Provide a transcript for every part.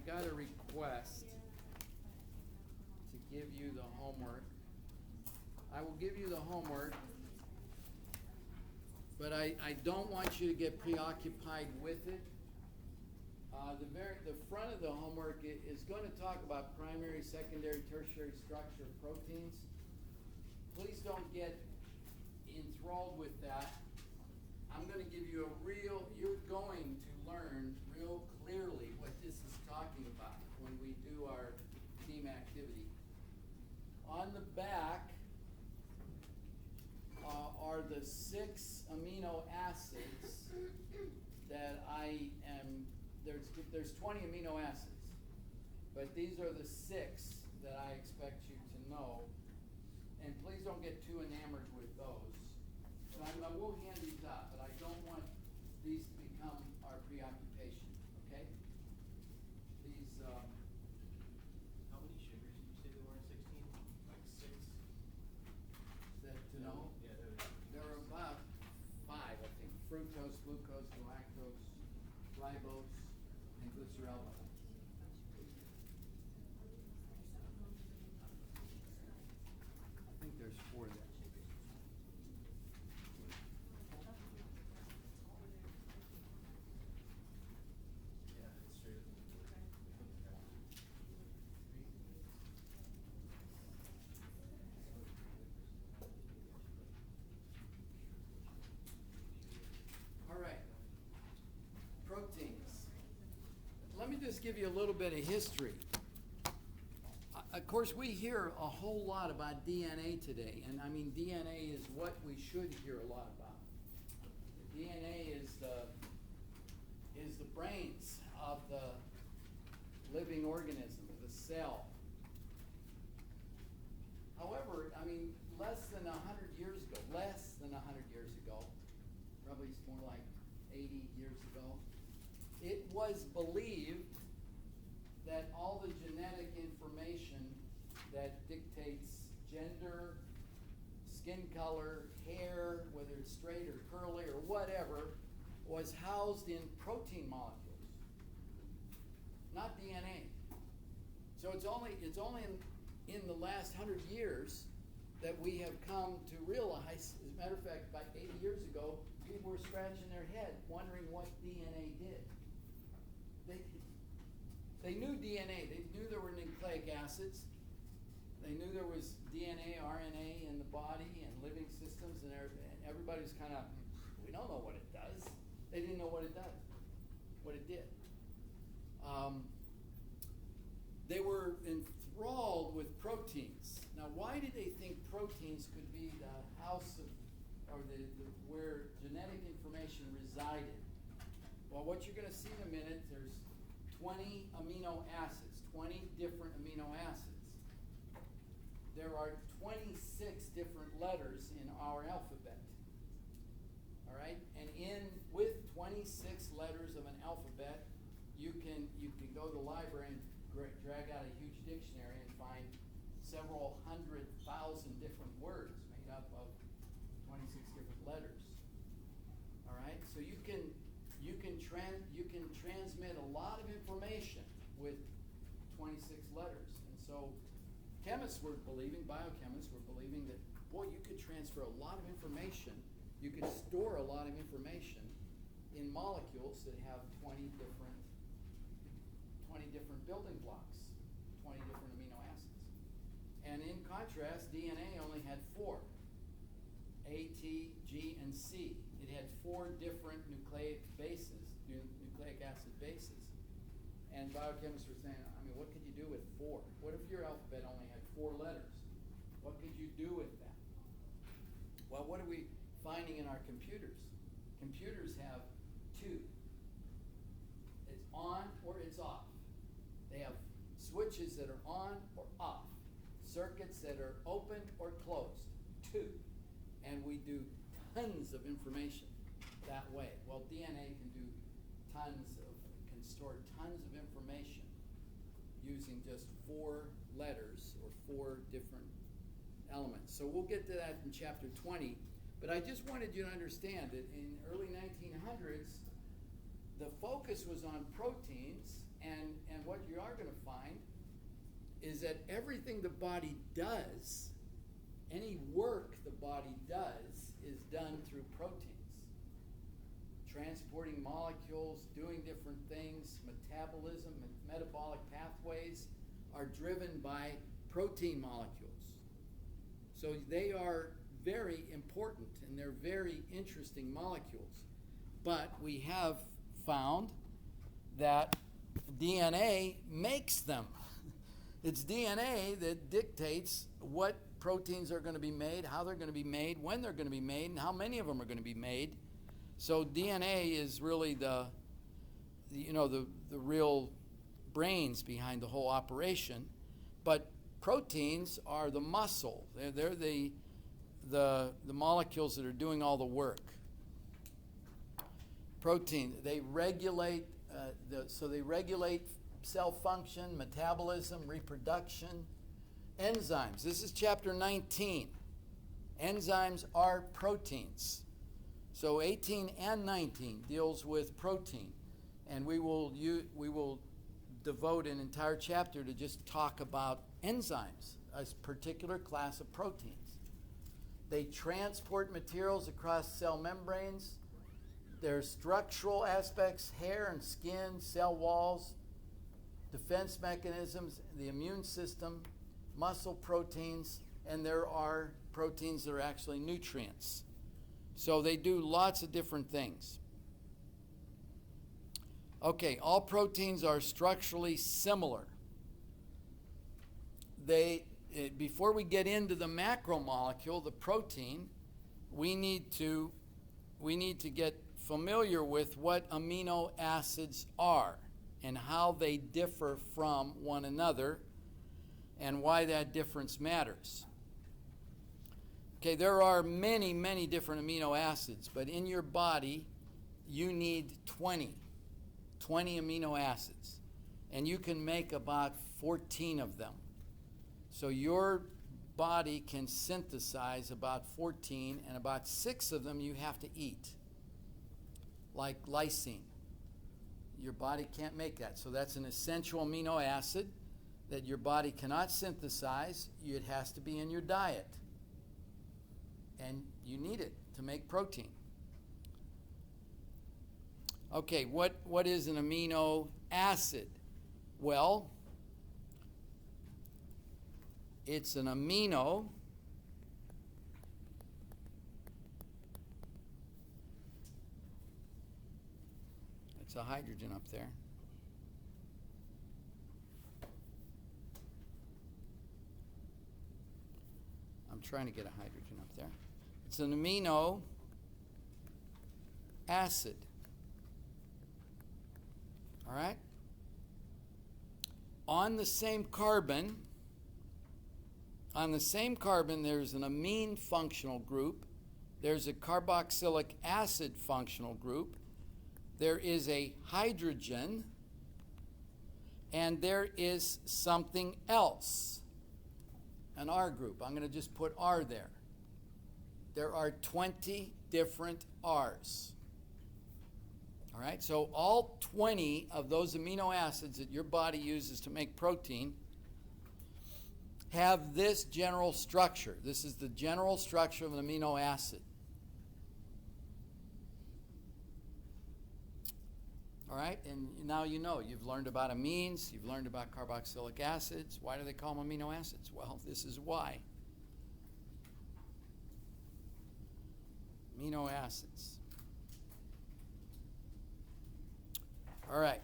got a request to give you the homework. I will give you the homework, but I don't want you to get preoccupied with it. The front of the homework is going to talk about primary, secondary, tertiary structure of proteins. Please don't get enthralled with that. I'm going to give you you're going to learn real clearly what this is talking about when we do our team activity. On the back are the 6 amino acids that there's 20 amino acids, but these are the 6 that I expect you to know. And please don't get too enamored with those. So I will hand these out, but I don't want these to become our preoccupation, okay? These, how many sugars did you say there were in 16? Like 6? to know? Yeah, There are about 5, I think. Fructose, glucose, galactose, ribose, and glycerol. I think there's 4 there. Yeah, it's straight up. All right. Proteins. Let me just give you a little bit of history. Of course, we hear a whole lot about DNA today, and I mean DNA is what we should hear a lot about. DNA is the brains of the living organism, of the cell. However, I mean, less than 100 years ago, probably it's more like 80 years ago, it was believed that all the genetic information that dictates gender, skin color, hair, whether it's straight or curly or whatever, was housed in protein molecules, not DNA. So it's only in the last 100 years that we have come to realize, as a matter of fact, about 80 years ago, people were scratching their head wondering what DNA did. They knew DNA. They knew there were nucleic acids. They knew there was DNA, RNA in the body and living systems, and everybody was kind of, we don't know what it does. They didn't know what it did. They were enthralled with proteins. Now, why did they think proteins could be the house of, or where genetic information resided? Well, what you're going to see in a minute, there's 20 amino acids, 20 different amino acids. There are 26 different letters in our alphabet. All right? And with 26 letters of an alphabet, you can go to the library and drag out a huge dictionary and find several 100,000 different words made up of 26 different letters. All right? So you can transmit a lot of information with 26 letters. And so biochemists were believing that, boy, you could transfer a lot of information. You could store a lot of information in molecules that have 20 different building blocks, 20 different amino acids. And in contrast, DNA only had 4. A, T, G, and C. It had 4 different nucleic acid bases. And biochemists were saying, I mean, what could you do with 4? What if your alphabet only had 4 letters? What could you do with that? Well, what are we finding in our computers? Computers have 2. It's on or it's off. They have switches that are on or off. Circuits that are open or closed. 2. And we do tons of information that way. Well, DNA can store tons of information using just 4 letters or 4 different elements. So we'll get to that in chapter 20. But I just wanted you to understand that in early 1900s, the focus was on proteins, and what what you are going to find is that everything the body does, any work the body does, is done through proteins. Transporting molecules, doing different things, metabolism, metabolic pathways are driven by protein molecules. So they are very important and they're very interesting molecules. But we have found that DNA makes them. It's DNA that dictates what proteins are going to be made, how they're going to be made, when they're going to be made, and how many of them are going to be made. So DNA is really the real brains behind the whole operation. But proteins are the muscle. They're the molecules that are doing all the work. Protein, they regulate they regulate cell function, metabolism, reproduction. Enzymes. This is chapter 19. Enzymes are proteins. So 18 and 19 deals with protein, and we will devote an entire chapter to just talk about enzymes, a particular class of proteins. They transport materials across cell membranes. Their structural aspects, hair and skin, cell walls, defense mechanisms, the immune system, muscle proteins, and there are proteins that are actually nutrients. So they do lots of different things. Okay, all proteins are structurally similar. Before we get into the macromolecule, the protein, we need to get familiar with what amino acids are and how they differ from one another and why that difference matters. Okay, there are many, many different amino acids, but in your body, you need 20 amino acids, and you can make about 14 of them. So your body can synthesize about 14, and about 6 of them you have to eat, like lysine. Your body can't make that, so that's an essential amino acid that your body cannot synthesize. It has to be in your diet. And you need it to make protein. Okay, what is an amino acid? Well, it's an amino it's a hydrogen up there. I'm trying to get a hydrogen up there. It's an amino acid. All right? On the same carbon, there's an amine functional group. There's a carboxylic acid functional group. There is a hydrogen. And there is something else, an R group. I'm going to just put R there. There are 20 different R's. All right, so all 20 of those amino acids that your body uses to make protein have this general structure. This is the general structure of an amino acid. All right, and now you know. You've learned about amines. You've learned about carboxylic acids. Why do they call them amino acids? Well, this is why. Amino acids. All right.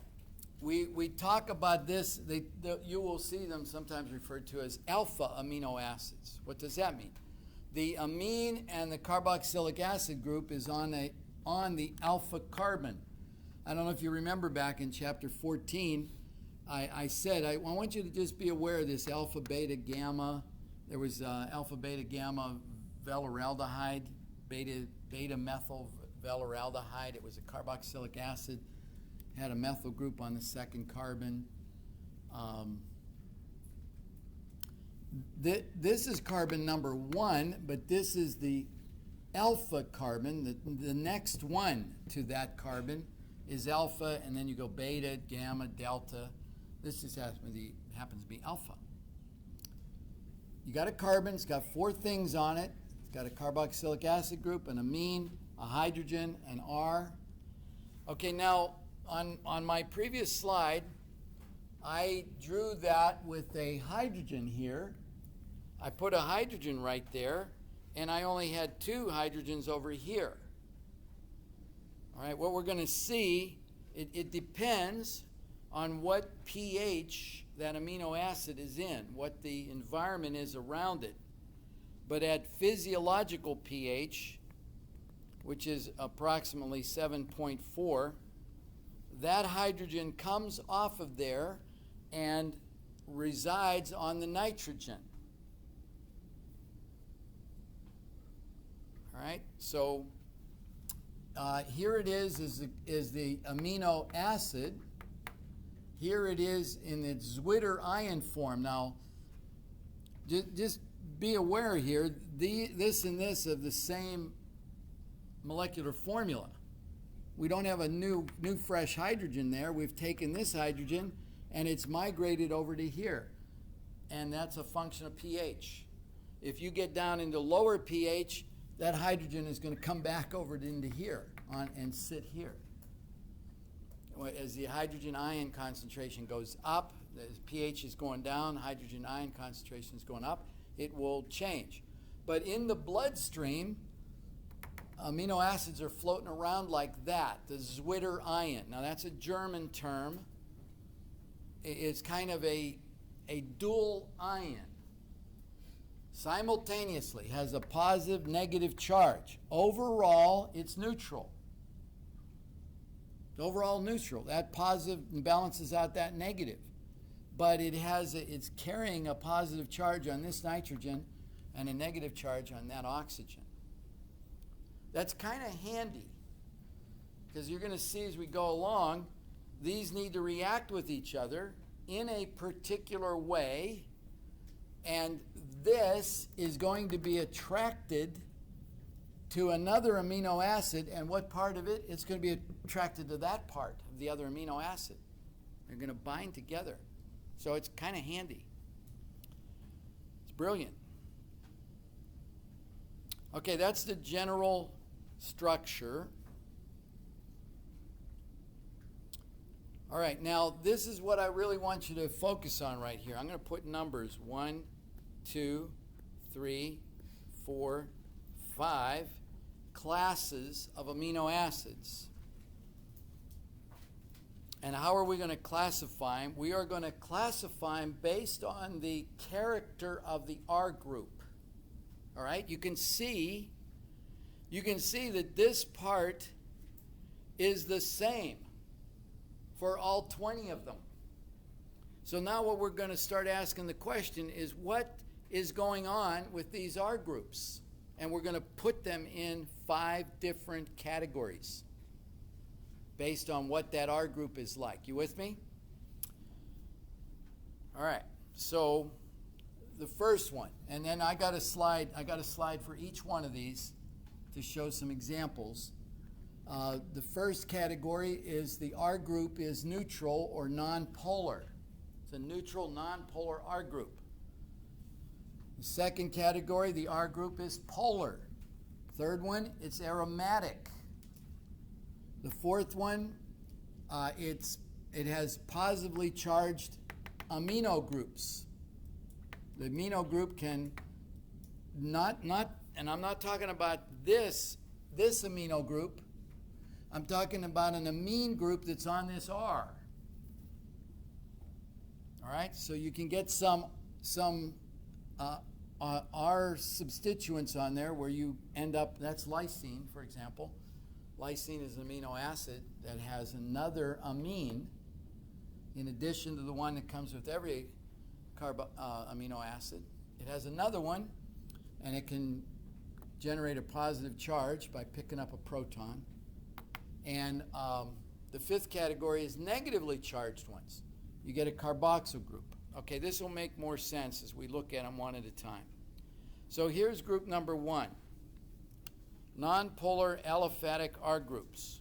We talk about this. You will see them sometimes referred to as alpha amino acids. What does that mean? The amine and the carboxylic acid group is on the alpha carbon. I don't know if you remember back in chapter 14, I said, I want you to just be aware of this alpha, beta, gamma. There was alpha, beta, gamma valeraldehyde, beta methyl valeraldehyde. It was a carboxylic acid. Had a methyl group on the second carbon. This is carbon number 1, but this is the alpha carbon. The next one to that carbon is alpha, and then you go beta, gamma, delta. This just happens to be alpha. You got a carbon, it's got 4 things on it. It's got a carboxylic acid group, an amine, a hydrogen, an R. Okay, now on my previous slide, I drew that with a hydrogen here. I put a hydrogen right there, and I only had 2 hydrogens over here. All right, what we're going to see, it depends on what pH that amino acid is in, what the environment is around it. But at physiological pH, which is approximately 7.4, that hydrogen comes off of there and resides on the nitrogen. All right, so here it is the amino acid. Here it is in its Zwitter ion form. Now, just be aware here, this and this have the same molecular formula. We don't have a new fresh hydrogen there. We've taken this hydrogen and it's migrated over to here. And that's a function of pH. If you get down into lower pH, that hydrogen is going to come back over into here and sit here. As the hydrogen ion concentration goes up, as pH is going down, hydrogen ion concentration is going up, it will change. But in the bloodstream, amino acids are floating around like that, the Zwitter ion. Now that's a German term. It's kind of a dual ion. Simultaneously has a positive, negative charge. Overall, it's neutral. Overall neutral. That positive balances out that negative. But it's carrying a positive charge on this nitrogen and a negative charge on that oxygen. That's kind of handy because you're going to see as we go along, these need to react with each other in a particular way, and this is going to be attracted to another amino acid, and what part of it? It's going to be attracted to that part of the other amino acid. They're going to bind together. So it's kind of handy. It's brilliant. Okay, that's the general structure. All right, now this is what I really want you to focus on right here. I'm going to put numbers 1, 2, 3, 4, 5 classes of amino acids. And how are we going to classify them? We are going to classify them based on the character of the R group. All right? You can see that this part is the same for all 20 of them. So now what we're going to start asking the question is, what is going on with these R groups? And we're going to put them in 5 different categories based on what that R group is like. You with me? All right. So the first one, and then I got a slide for each one of these to show some examples. The first category is the R group is neutral or nonpolar. It's a neutral nonpolar R group. The second category, the R group is polar. Third one, it's aromatic. The fourth one, it has positively charged amino groups. The amino group can not, and I'm not talking about this amino group. I'm talking about an amine group that's on this R. All right, so you can get some R substituents on there where you end up, that's lysine, for example. Lysine is an amino acid that has another amine in addition to the one that comes with every amino acid. It has another one, and it can generate a positive charge by picking up a proton. And the fifth category is negatively charged ones. You get a carboxyl group. Okay, this will make more sense as we look at them one at a time. So here's group number 1. Nonpolar aliphatic R groups.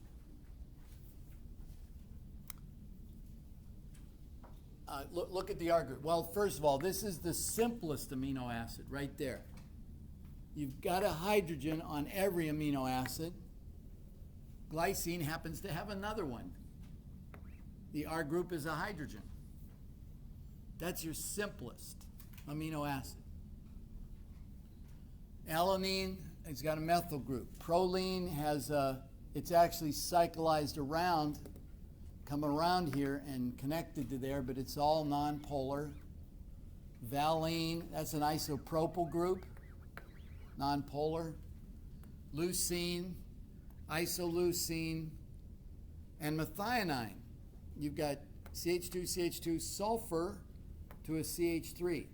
look at the R group. Well, first of all, this is the simplest amino acid right there. You've got a hydrogen on every amino acid. Glycine happens to have another one. The R group is a hydrogen. That's your simplest amino acid. Alanine has got a methyl group. Proline has it's actually cyclized around, come around here and connected to there, but it's all nonpolar. Valine, that's an isopropyl group, nonpolar. Leucine, isoleucine, and methionine. You've got CH2, sulfur to a CH3.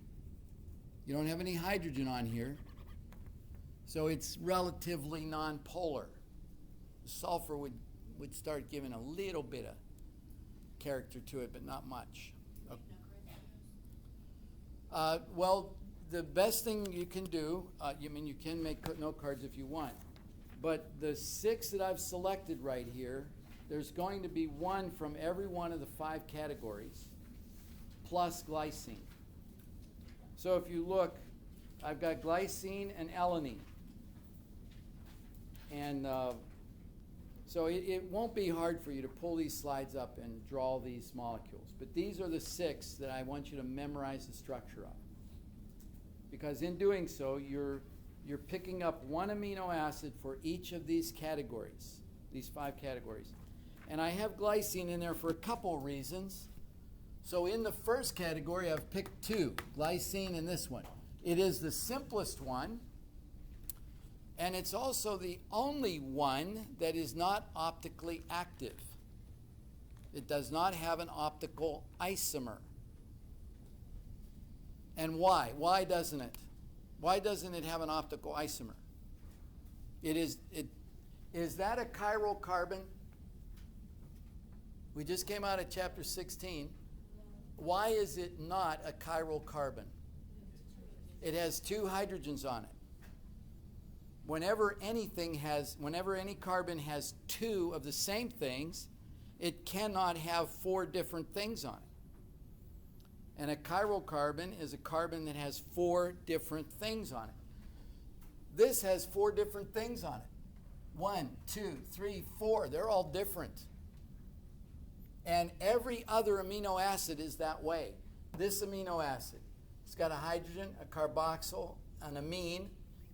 You don't have any hydrogen on here, so it's relatively nonpolar. Sulfur would start giving a little bit of character to it, but not much. Well, the best thing you can do, you can make note cards if you want, but the 6 that I've selected right here, there's going to be one from every one of the 5 categories, plus glycine. So if you look, I've got glycine and alanine. And so it won't be hard for you to pull these slides up and draw these molecules. But these are the 6 that I want you to memorize the structure of. Because in doing so, you're picking up one amino acid for each of these categories, these 5 categories. And I have glycine in there for a couple of reasons. So in the first category, I've picked 2, glycine and this one. It is the simplest one, and it's also the only one that is not optically active. It does not have an optical isomer. And why? Why doesn't it? Why doesn't it have an optical isomer? Is that a chiral carbon? We just came out of chapter 16. Why is it not a chiral carbon? It has 2 hydrogens on it. Whenever any carbon has 2 of the same things, it cannot have 4 different things on it. And a chiral carbon is a carbon that has 4 different things on it. This has 4 different things on it. 1, 2, 3, 4. They're all different. And every other amino acid is that way. This amino acid, it's got a hydrogen, a carboxyl, an amine,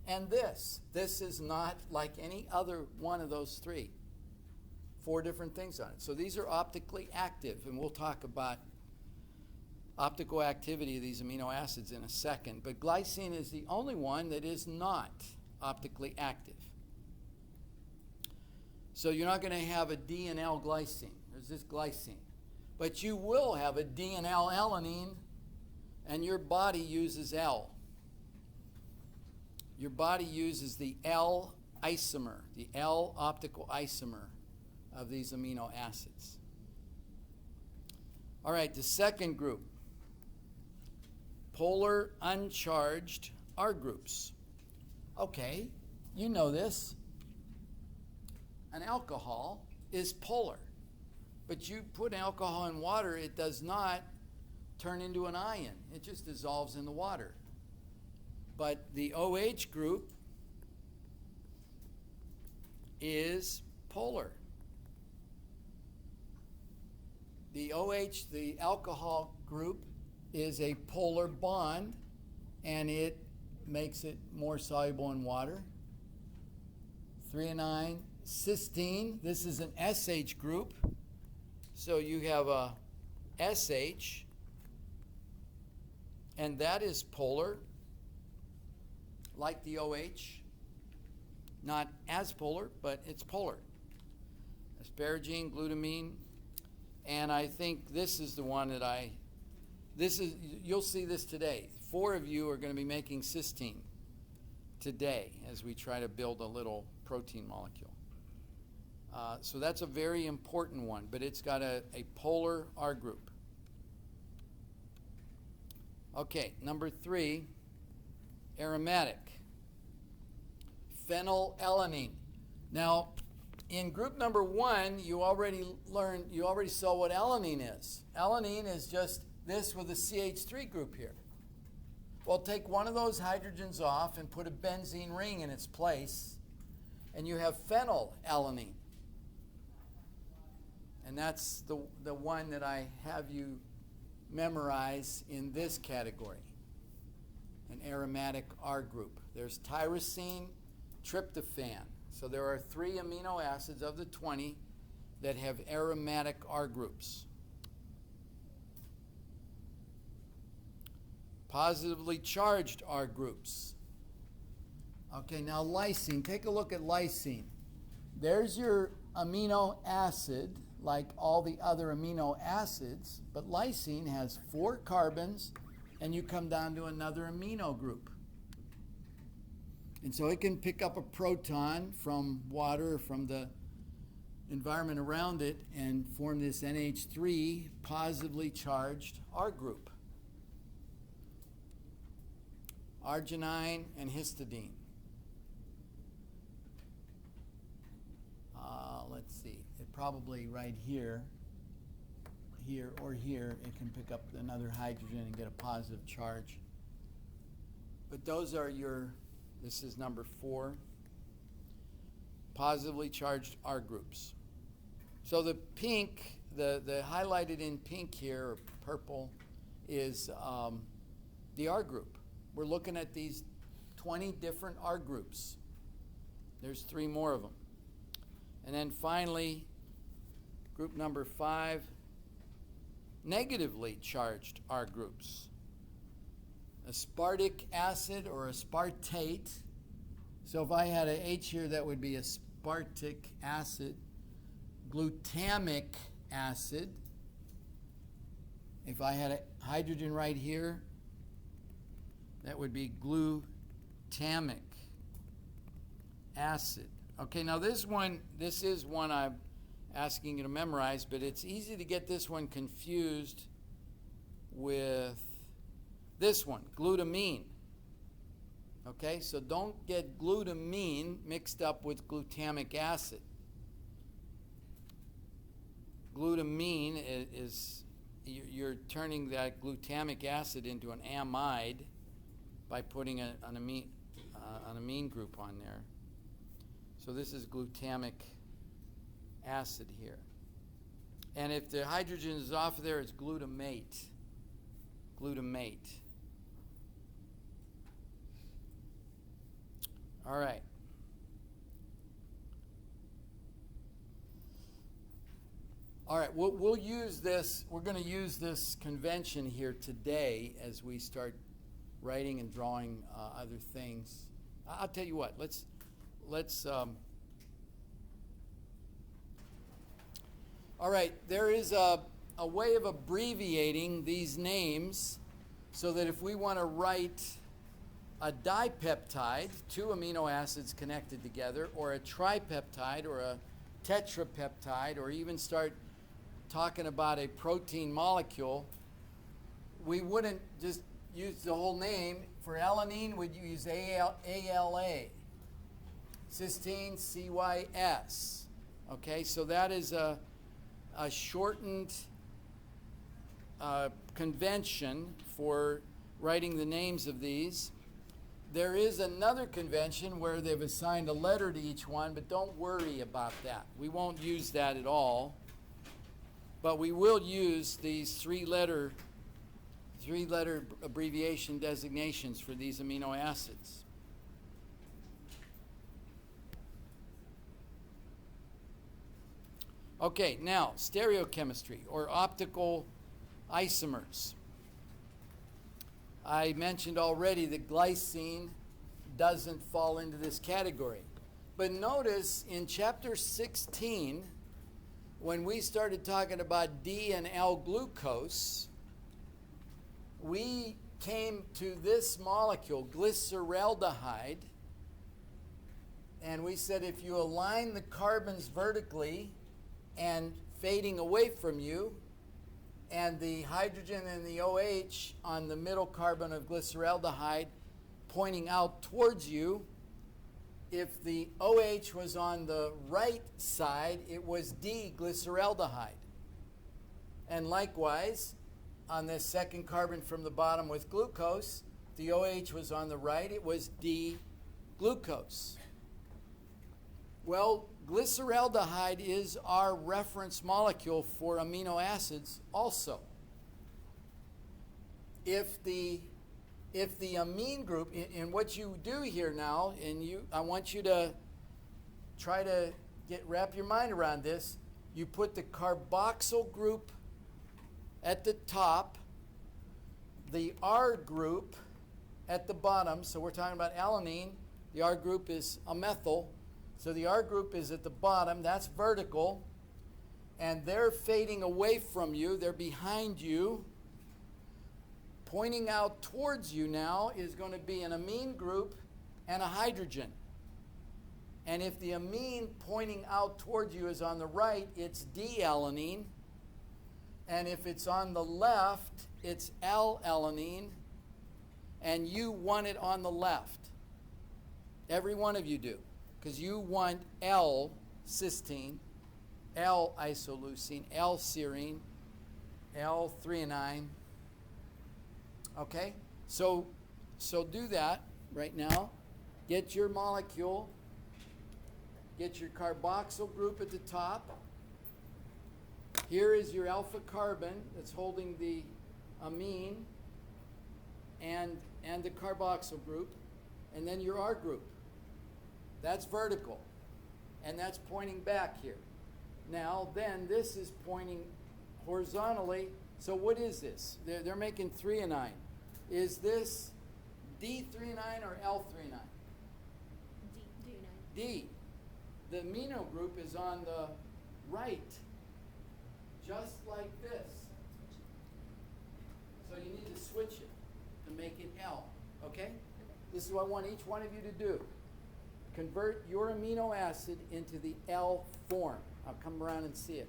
and this. This is not like any other one of those 3. 4 different things on it. So these are optically active, and we'll talk about optical activity of these amino acids in a second. But glycine is the only one that is not optically active. So you're not going to have a D and L glycine. There's this glycine. But you will have a D and L alanine, and your body uses L. Your body uses the L isomer, the L optical isomer of these amino acids. All right, the second group, polar uncharged R groups. Okay, you know this. An alcohol is polar. But you put alcohol in water, it does not turn into an ion. It just dissolves in the water. But the OH group is polar. The OH, the alcohol group, is a polar bond, and it makes it more soluble in water. 3-9. Cysteine, this is an SH group. So you have a SH, and that is polar, like the OH. Not as polar, but it's polar. Asparagine, glutamine, and I think this is the one that you'll see this today. 4 of you are going to be making cysteine today as we try to build a little protein molecule. So that's a very important one, but it's got a polar R group. Okay, number 3, aromatic. Phenylalanine. Now, in group number 1, you already saw what alanine is. Alanine is just this with a CH3 group here? Well, take one of those hydrogens off and put a benzene ring in its place, and you have phenylalanine. And that's the one that I have you memorize in this category, an aromatic R group. There's tyrosine, tryptophan. So there are 3 amino acids of the 20 that have aromatic R groups. Positively charged R groups. Okay, now lysine. Take a look at lysine. There's your amino acid, like all the other amino acids, but lysine has 4 carbons, and you come down to another amino group. And so it can pick up a proton from water, from the environment around it, and form this NH3 positively charged R group. Arginine and histidine. Let's see, it probably right here, or here, it can pick up another hydrogen and get a positive charge. But those are this is number 4, positively charged R groups. So the pink, the highlighted in pink here, or purple, is the R group. We're looking at these 20 different R groups. There's 3 more of them. And then finally, group number 5, negatively charged R groups. Aspartic acid or aspartate. So if I had an H here, that would be aspartic acid. Glutamic acid. If I had a hydrogen right here, that would be glutamic acid. Okay, now this is one I'm asking you to memorize, but it's easy to get this one confused with this one, glutamine. Okay, so don't get glutamine mixed up with glutamic acid. Glutamine is you're turning that glutamic acid into an amide by putting an amine group on there. So this is glutamic acid here. And if the hydrogen is off of there, it's glutamate. Glutamate. All right. All right, we'll use this. We're going to use this convention here today as we start writing and drawing other things. I'll tell you what. Let's. All right, there is a way of abbreviating these names so that if we want to write a dipeptide, 2 amino acids connected together, or a tripeptide, or a tetrapeptide, or even start talking about a protein molecule, we wouldn't just use the whole name. For alanine, we'd use ALA. Cysteine, CYS. Okay, so that is a shortened convention for writing the names of these. There is another convention where they've assigned a letter to each one, but don't worry about that. We won't use that at all. But we will use these three-letter abbreviation designations for these amino acids. Okay, now stereochemistry or optical isomers. I mentioned already that glycine doesn't fall into this category. But notice in chapter 16, when we started talking about D and L-glucose, we came to this molecule, glyceraldehyde, and we said if you align the carbons vertically and fading away from you, and the hydrogen and the OH on the middle carbon of glyceraldehyde pointing out towards you, if the OH was on the right side, it was D-glyceraldehyde. And likewise, on this second carbon from the bottom with glucose. The OH was on the right. It was D-glucose. Well, glyceraldehyde is our reference molecule for amino acids also. If the amine group, and what you do here now, I want you to try to wrap your mind around this. You put the carboxyl group at the top, the R group at the bottom. So we're talking about alanine. The R group is a methyl. So the R group is at the bottom. That's vertical. And they're fading away from you. They're behind you. Pointing out towards you now is going to be an amine group and a hydrogen. And if the amine pointing out towards you is on the right, it's D-alanine. And if it's on the left, it's L-alanine. And you want it on the left. Every one of you do. Because you want L-cysteine, L-isoleucine, L-serine, L-threonine. Okay? So do that right now. Get your molecule. Get your carboxyl group at the top. Here is your alpha carbon that's holding the amine and the carboxyl group. And then your R group. That's vertical. And that's pointing back here. Now, then, this is pointing horizontally. So what is this? They're making threonine. Is this D-threonine or L-threonine? D. The amino group is on the right, just like this. So you need to switch it to make it L, okay? This is what I want each one of you to do. Convert your amino acid into the L form. I'll come around and see it.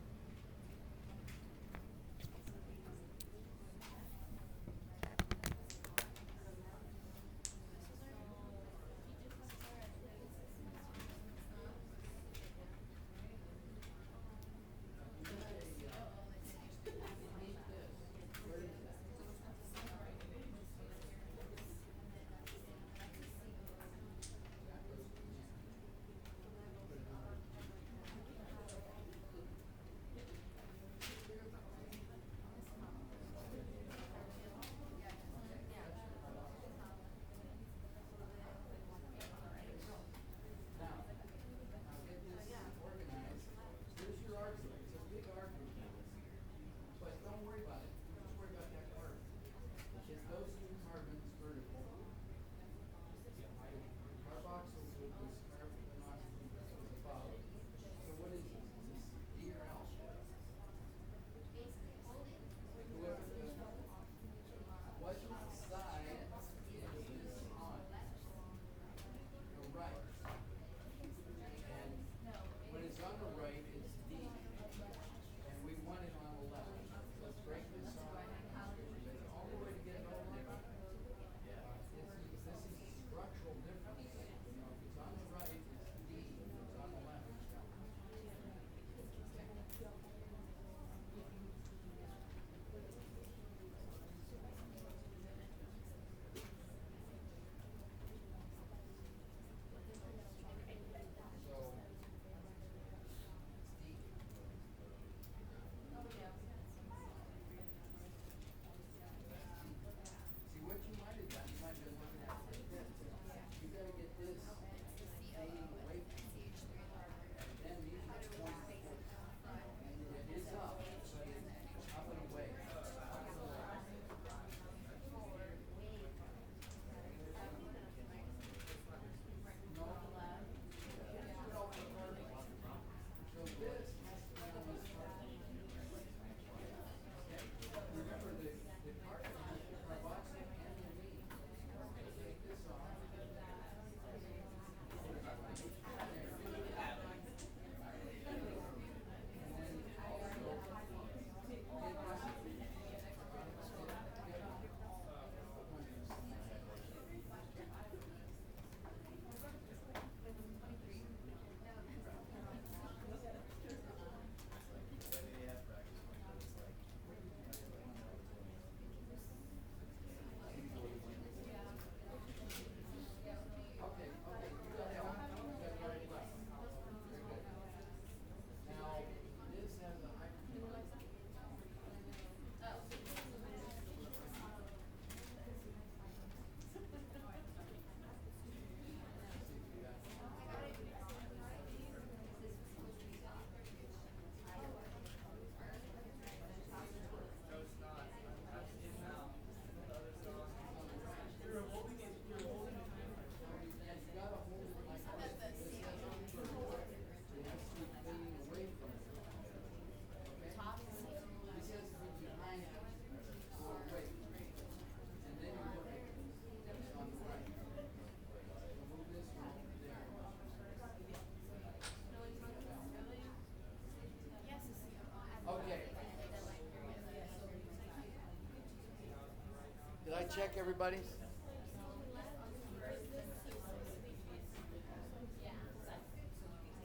check everybody's?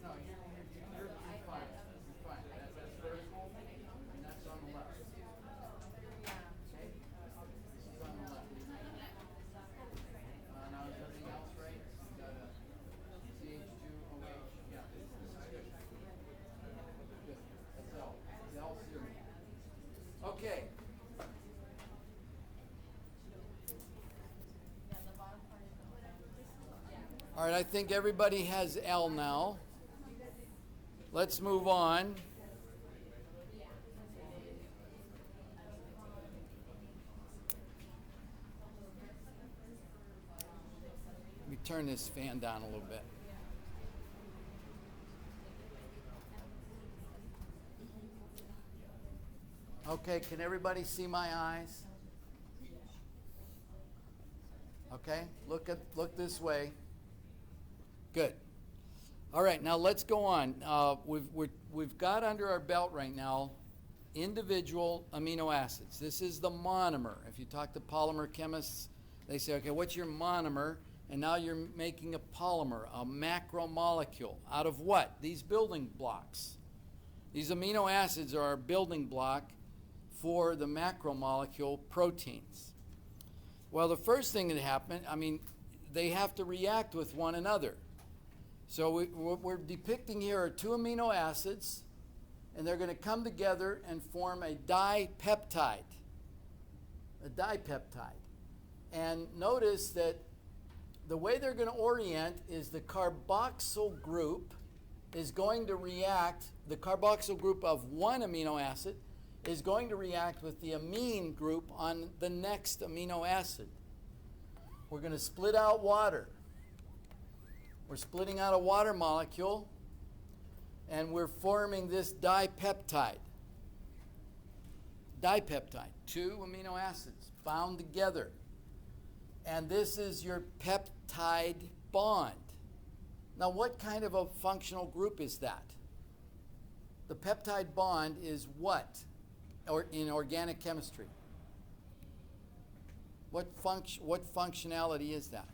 No, you're fine. You're fine. That's vertical, and that's on the left. Okay? This is on the left. Now is everything else right? You got a CH2OH. Yeah, this is good. Good. That's L. It's L serum. Okay. All right, I think everybody has L now. Let's move on. Let me turn this fan down a little bit. Okay, can everybody see my eyes? Okay, look this way. Good. All right, now let's go on. We've got under our belt right now individual amino acids. This is the monomer. If you talk to polymer chemists, they say, okay, what's your monomer? And now you're making a polymer, a macromolecule. Out of what? These building blocks. These amino acids are our building block for the macromolecule proteins. Well, the first thing that happened, they have to react with one another. So what we're depicting here are two amino acids, and they're going to come together and form a dipeptide. A dipeptide. And notice that the way they're going to orient is the carboxyl group is going to react, the carboxyl group of one amino acid is going to react with the amine group on the next amino acid. We're going to split out water. We're splitting out a water molecule, and we're forming this dipeptide. Dipeptide, two amino acids bound together. And this is your peptide bond. Now, what kind of a functional group is that? The peptide bond is what in organic chemistry? What functionality is that?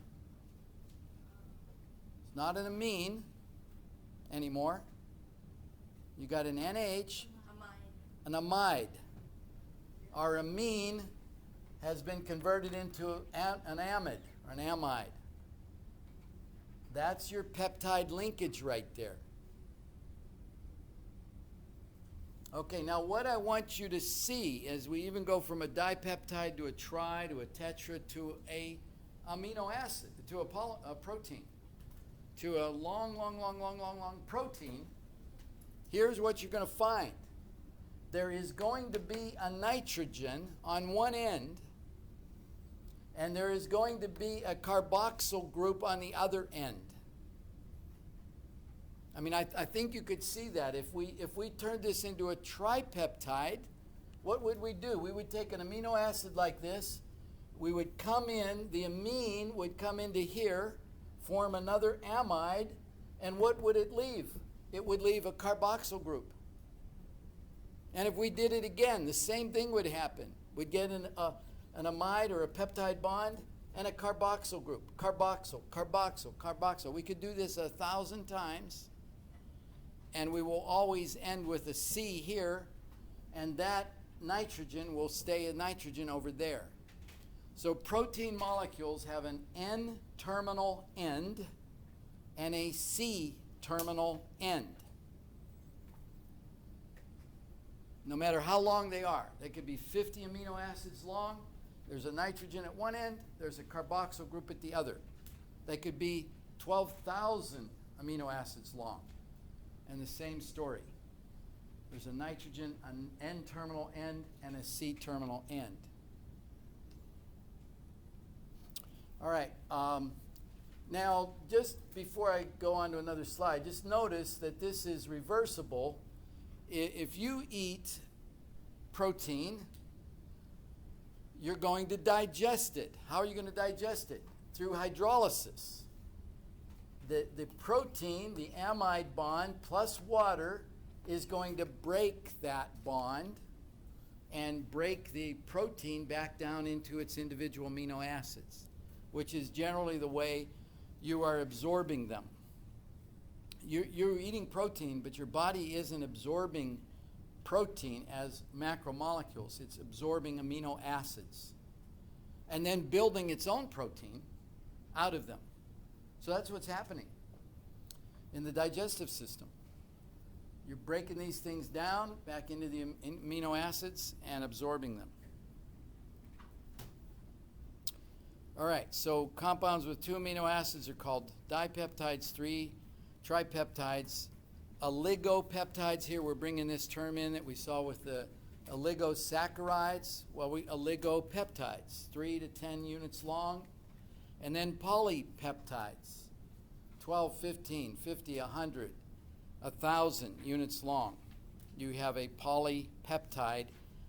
It's not an amine anymore. You got an NH, an amide. Our amine has been converted into an amide or an amide. That's your peptide linkage right there. Okay, now what I want you to see as we even go from a dipeptide to a tri to a tetra to a amino acid, to a protein, to a long protein, here's what you're going to find. There is going to be a nitrogen on one end, and there is going to be a carboxyl group on the other end. I think you could see that. If we turned this into a tripeptide, what would we do? We would take an amino acid like this. We would come in, the amine would come into here, form another amide, and what would it leave? It would leave a carboxyl group. And if we did it again, the same thing would happen. We'd get an amide or a peptide bond and a carboxyl group. Carboxyl, carboxyl, carboxyl. We could do this 1,000 times, and we will always end with a C here, and that nitrogen will stay a nitrogen over there. So protein molecules have an N-terminal end and a C-terminal end. No matter how long they are. They could be 50 amino acids long. There's a nitrogen at one end. There's a carboxyl group at the other. They could be 12,000 amino acids long. And the same story. There's a nitrogen, an N-terminal end, and a C-terminal end. All right. Now, just before I go on to another slide, just notice that this is reversible. If you eat protein, you're going to digest it. How are you going to digest it? Through hydrolysis. The protein, the amide bond plus water is going to break that bond, and break the protein back down into its individual amino acids, which is generally the way you are absorbing them. You're eating protein, but your body isn't absorbing protein as macromolecules. It's absorbing amino acids and then building its own protein out of them. So that's what's happening in the digestive system. You're breaking these things down back into the amino acids and absorbing them. All right, so compounds with 2 amino acids are called dipeptides, 3 tripeptides. Oligopeptides, here we're bringing this term in that we saw with the oligosaccharides. Well, oligopeptides, 3 to 10 units long. And then polypeptides, 12, 15, 50, 100, 1,000 units long. You have a polypeptide,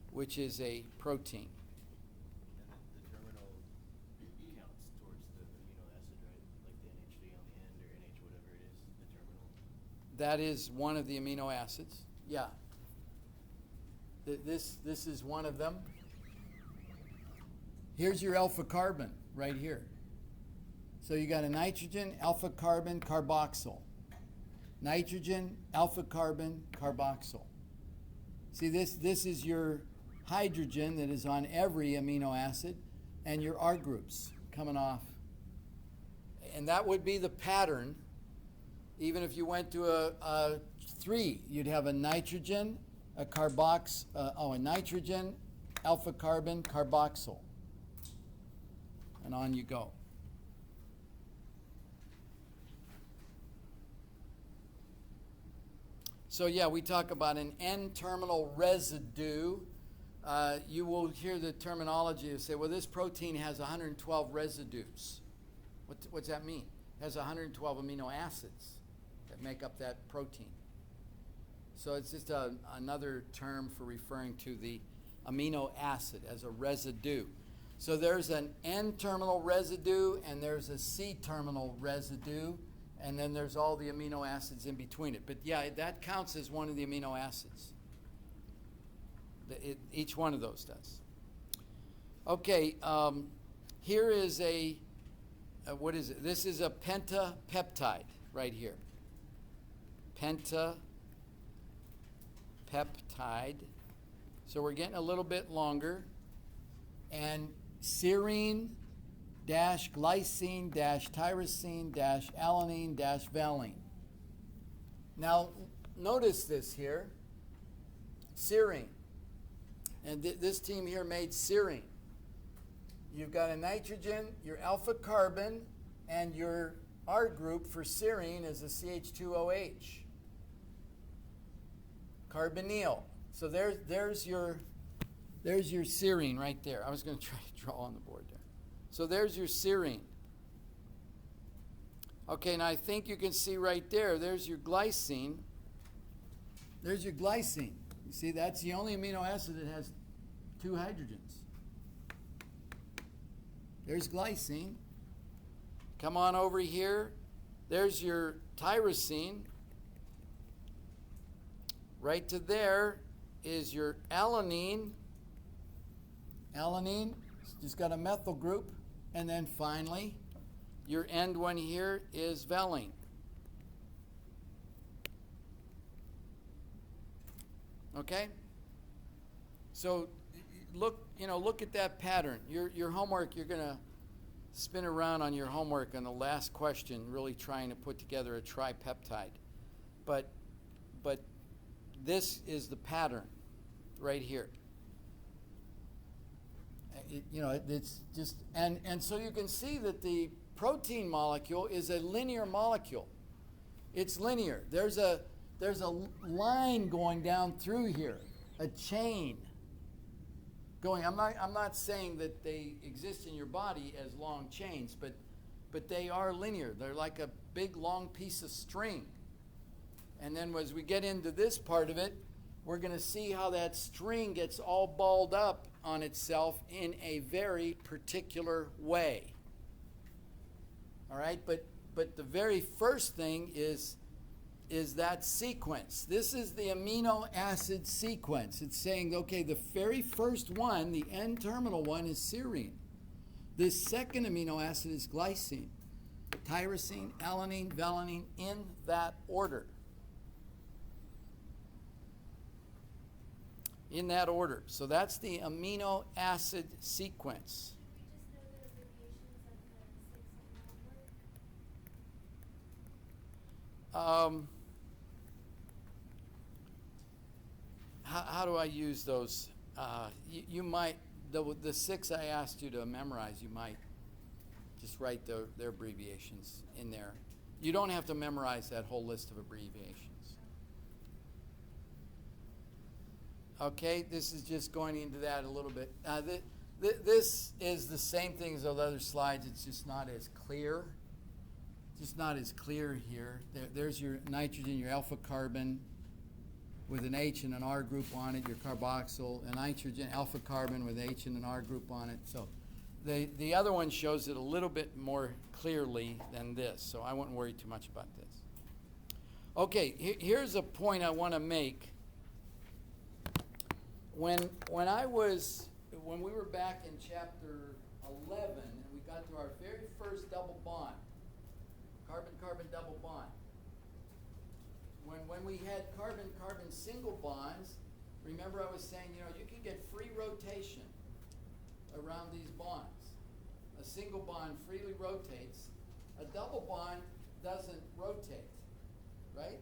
which is a protein. And the terminal counts towards the amino acid, right? Like the NH3 on the end or NH whatever it is, the terminal. That is one of the amino acids. Yeah. This is one of them. Here's your alpha carbon right here. So you got a nitrogen, alpha carbon, carboxyl. Nitrogen, alpha carbon, carboxyl. See, this is your hydrogen that is on every amino acid, and your R groups coming off. And that would be the pattern. Even if you went to a 3, you'd have a nitrogen, a nitrogen, alpha carbon, carboxyl. And on you go. So yeah, we talk about an N-terminal residue. You will hear the terminology and say, well, this protein has 112 residues. What's that mean? It has 112 amino acids that make up that protein. So it's just another term for referring to the amino acid as a residue. So there's an N-terminal residue and there's a C-terminal residue. And then there's all the amino acids in between it. But yeah, that counts as one of the amino acids. Each one of those does. Okay, here is what is it? This is a pentapeptide right here. Pentapeptide. So we're getting a little bit longer. And serine dash glycine dash tyrosine dash alanine dash valine. Now, notice this here, serine. And this team here made serine. You've got a nitrogen, your alpha carbon, and your R group for serine is a CH2OH. Carbonyl. So there's your serine right there. I was going to try to draw on the board there. So there's your serine. Okay, now I think you can see right there, there's your glycine. There's your glycine. You see, that's the only amino acid that has 2 hydrogens. There's glycine. Come on over here. There's your tyrosine. Right to there is your alanine. Alanine, just got a methyl group. And then finally, your end one here is valine. Okay? So look at that pattern. Your homework, you're going to spin around on your homework on the last question, really trying to put together a tripeptide. But this is the pattern right here. It's just, and so you can see that the protein molecule is a linear molecule. It's linear. There's a line going down through here, a chain going. I'm not saying that they exist in your body as long chains, but they are linear. They're like a big long piece of string. And then as we get into this part of it, we're going to see how that string gets all balled up on itself in a very particular way. All right, but the very first thing is is that sequence. This is the amino acid sequence. It's saying, okay, the very first one, the N-terminal one, is serine. This second amino acid is glycine. Tyrosine, alanine, valine, in that order. In that order. So that's the amino acid sequence. Should we just know the abbreviations of the 6 amino work? How do I use those? You might, the 6 I asked you to memorize, you might just write their abbreviations in there. You don't have to memorize that whole list of abbreviations. Okay, this is just going into that a little bit. This is the same thing as those other slides. It's just not as clear. Just not as clear here. There's your nitrogen, your alpha carbon with an H and an R group on it, your carboxyl, a nitrogen alpha carbon with H and an R group on it. So the other one shows it a little bit more clearly than this, so I wouldn't worry too much about this. Okay, here's a point I want to make. When we were back in chapter 11 and we got to our very first double bond, carbon-carbon double bond. When we had carbon-carbon single bonds, remember I was saying, you can get free rotation around these bonds. A single bond freely rotates. A double bond doesn't rotate, right?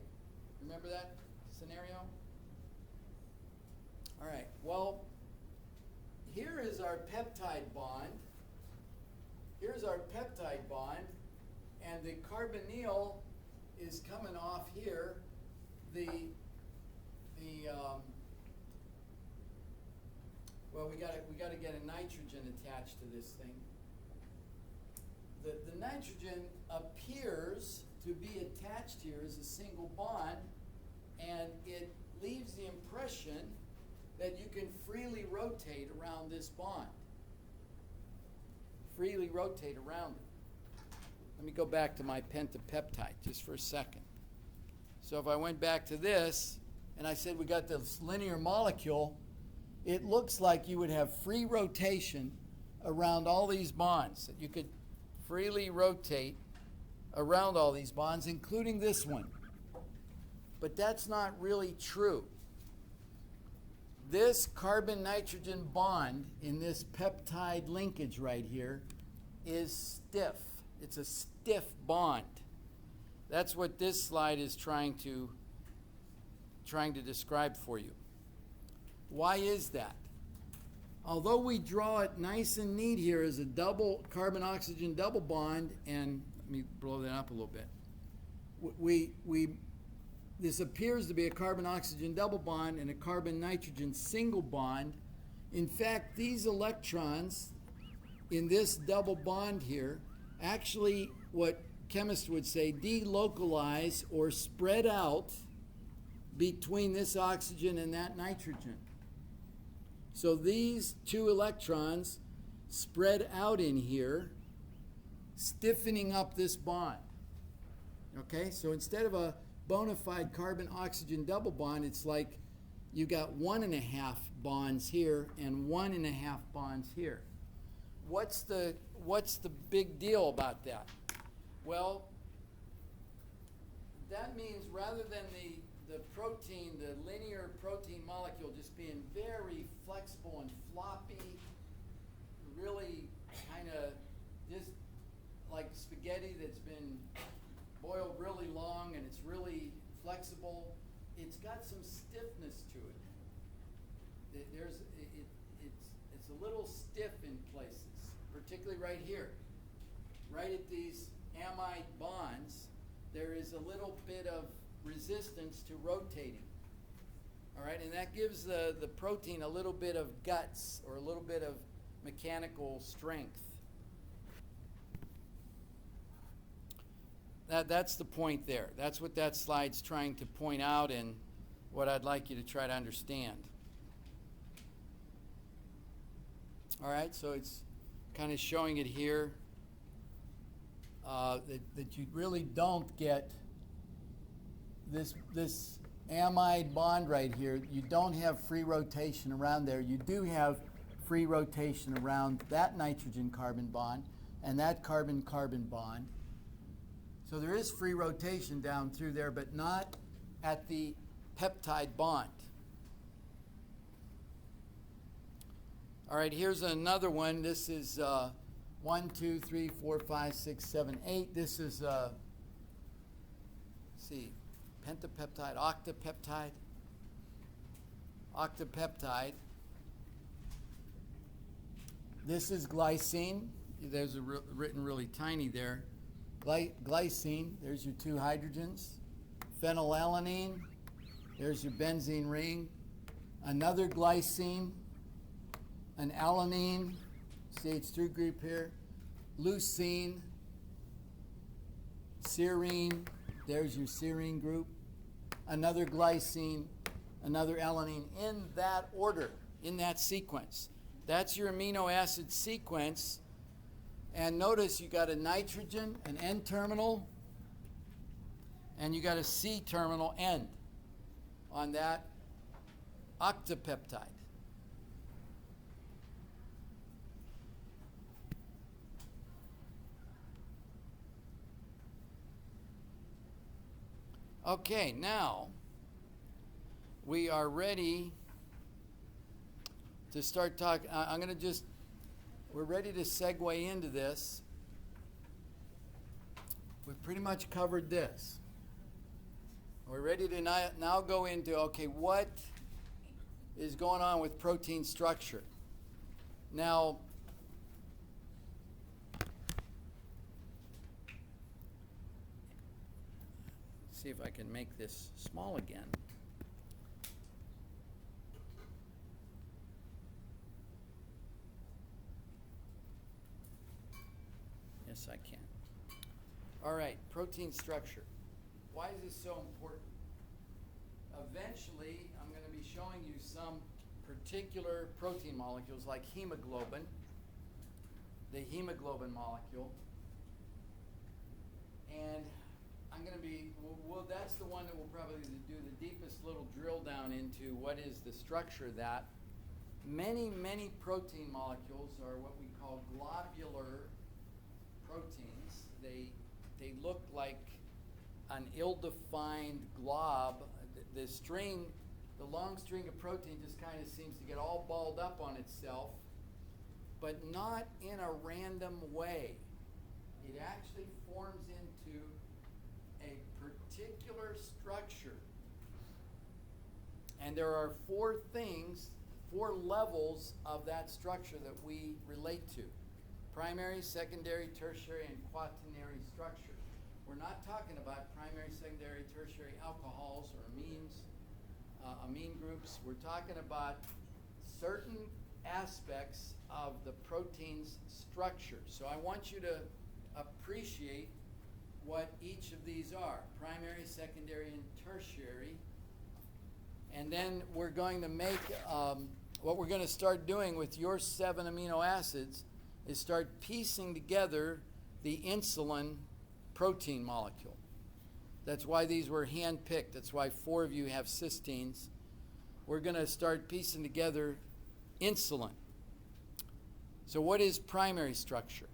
Remember that scenario? All right, well, here is our peptide bond. Here's our peptide bond, and the carbonyl is coming off here. Well, we got to get a nitrogen attached to this thing. The nitrogen appears to be attached here as a single bond, and it leaves the impression that you can freely rotate around this bond. Freely rotate around it. Let me go back to my pentapeptide just for a second. So if I went back to this, and I said we got this linear molecule, it looks like you would have free rotation around all these bonds. That you could freely rotate around all these bonds, including this one. But that's not really true. This carbon-nitrogen bond in this peptide linkage right here is stiff. It's a stiff bond. That's what this slide is trying to describe for you. Why is that? Although we draw it nice and neat here as a double carbon-oxygen double bond, and let me blow that up a little bit. This appears to be a carbon-oxygen double bond and a carbon-nitrogen single bond. In fact, these electrons in this double bond here actually, what chemists would say, delocalize or spread out between this oxygen and that nitrogen. So these two electrons spread out in here, stiffening up this bond. Okay, so instead of a bona fide carbon-oxygen double bond, it's like you got 1.5 bonds here and 1.5 bonds here. What's the big deal about that? Well, that means rather than the protein, the linear protein molecule just being very flexible and floppy, really kind of just like spaghetti that's been boiled really long and it's really flexible, it's got some stiffness to it. It's a little stiff in places, particularly right here. Right at these amide bonds, there is a little bit of resistance to rotating. All right, and that gives the protein a little bit of guts or a little bit of mechanical strength. That's the point there. That's what that slide's trying to point out and what I'd like you to try to understand. All right, so it's kind of showing it here that you really don't get this amide bond right here, you don't have free rotation around there. You do have free rotation around that nitrogen-carbon bond and that carbon-carbon bond. So there is free rotation down through there, but not at the peptide bond. All right, here's another one. This is 1, 2, 3, 4, 5, 6, 7, 8. This is, let's see, pentapeptide, octapeptide. Octapeptide. This is glycine. There's a written really tiny there. Glycine, there's your two hydrogens. Phenylalanine, there's your benzene ring. Another glycine, an alanine, CH3 group here. Leucine, serine, there's your serine group. Another glycine, another alanine, in that order, in that sequence. That's your amino acid sequence. And notice you got a nitrogen, an N terminal, and you got a C terminal end on that octapeptide. Okay, now we are ready to start talking. We're ready to segue into this. We've pretty much covered this. We're ready to now go into, okay, what is going on with protein structure? Now, see if I can make this small again. Yes, I can. All right, protein structure. Why is this so important? Eventually, I'm going to be showing you some particular protein molecules like hemoglobin, the hemoglobin molecule. And I'm going to be, well, that's the one that will probably do the deepest little drill down into what is the structure of that. Many, many protein molecules are what we call globular proteins. They look like an ill-defined glob. The long string of protein just kind of seems to get all balled up on itself, but not in a random way. It actually forms into a particular structure. And there are four levels of that structure that we relate to. Primary, secondary, tertiary, and quaternary structure. We're not talking about primary, secondary, tertiary alcohols or amine groups. We're talking about certain aspects of the protein's structure. So I want you to appreciate what each of these are, primary, secondary, and tertiary. And then we're going to make, what we're going to start doing with your 7 amino acids is start piecing together the insulin protein molecule. That's why these were hand-picked. That's why 4 of you have cysteines. We're going to start piecing together insulin. So what is primary structure?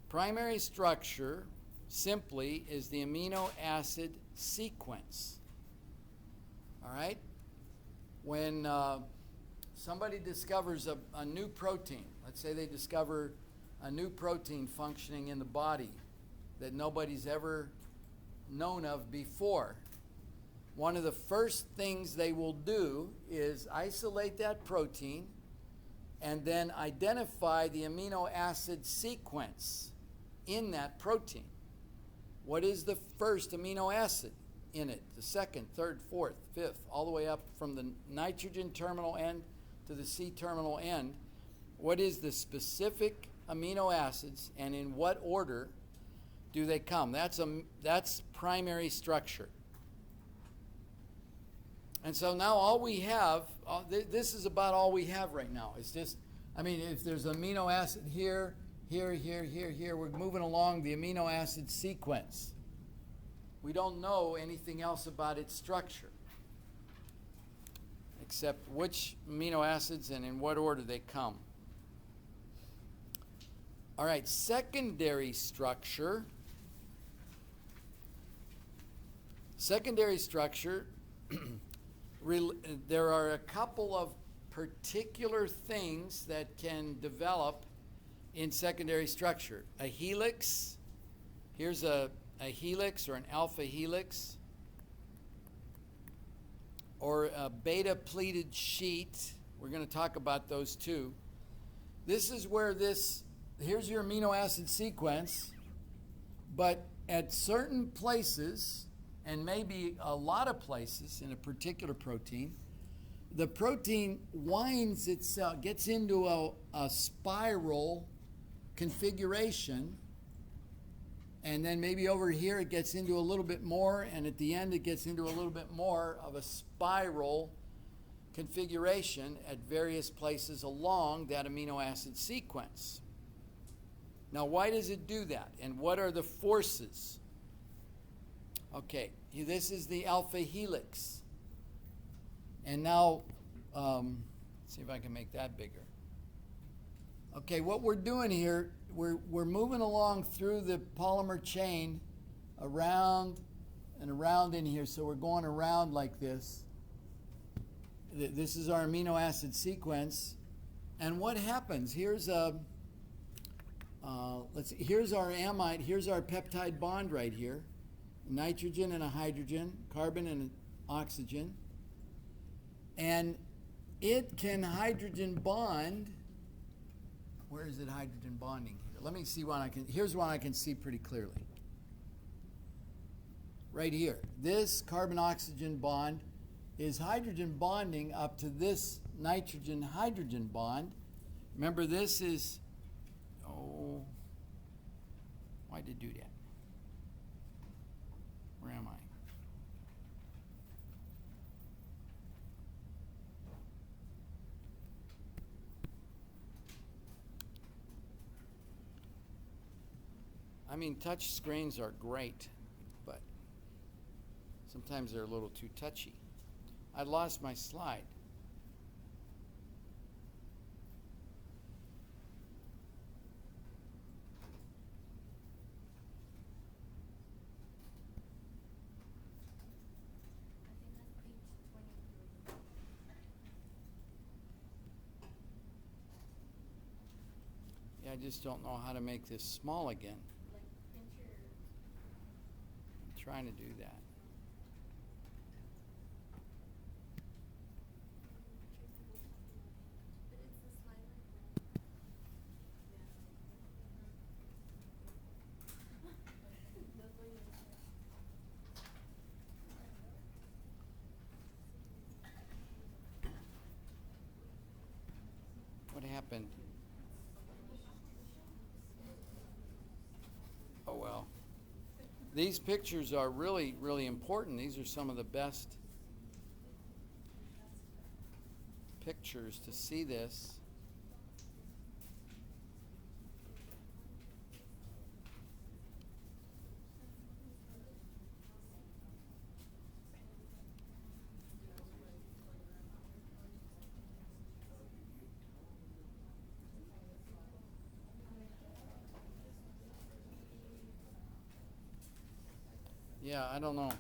Primary structure simply is the amino acid sequence. All right? When somebody discovers a new protein, let's say they discover a new protein functioning in the body that nobody's ever known of before, one of the first things they will do is isolate that protein and then identify the amino acid sequence in that protein. What is the first amino acid in it? The second, third, fourth, fifth, all the way up from the nitrogen terminal end to the C terminal end. What is the specific amino acids and in what order do they come? That's primary structure. And so now all we have, this is about all we have right now. It's just, I mean, if there's amino acid here, here, here, here, here, we're moving along the amino acid sequence. We don't know anything else about its structure, except which amino acids and in what order they come. All right, secondary structure. Secondary structure, there are a couple of particular things that can develop in secondary structure. A helix, here's a helix or an alpha helix, or a beta pleated sheet. We're going to talk about those too. This is where here's your amino acid sequence, but at certain places, and maybe a lot of places in a particular protein, the protein winds itself, gets into a spiral configuration, and then maybe over here it gets into a little bit more, and at the end it gets into a little bit more of a spiral configuration at various places along that amino acid sequence. Now, why does it do that? And what are the forces? Okay, this is the alpha helix. And now, let's see if I can make that bigger. Okay, what we're doing here, we're moving along through the polymer chain around and around in here. So we're going around like this. This is our amino acid sequence. And what happens? Here's a, here's our amide, here's our peptide bond right here. Nitrogen and a hydrogen, carbon and an oxygen. And it can hydrogen bond. Where is it hydrogen bonding here? Let me see one I can, here's one I can see pretty clearly. Right here. This carbon-oxygen bond is hydrogen bonding up to this nitrogen-hydrogen bond. Remember, this is, why did it do that? Where am I? I mean, touch screens are great, but sometimes they're a little too touchy. I lost my slide. I just don't know how to make this small again. Like print your. I'm trying to do that. But it's the slide What happened? Oh well. These pictures are really, really important. These are some of the best pictures to see this. Yeah, I don't know.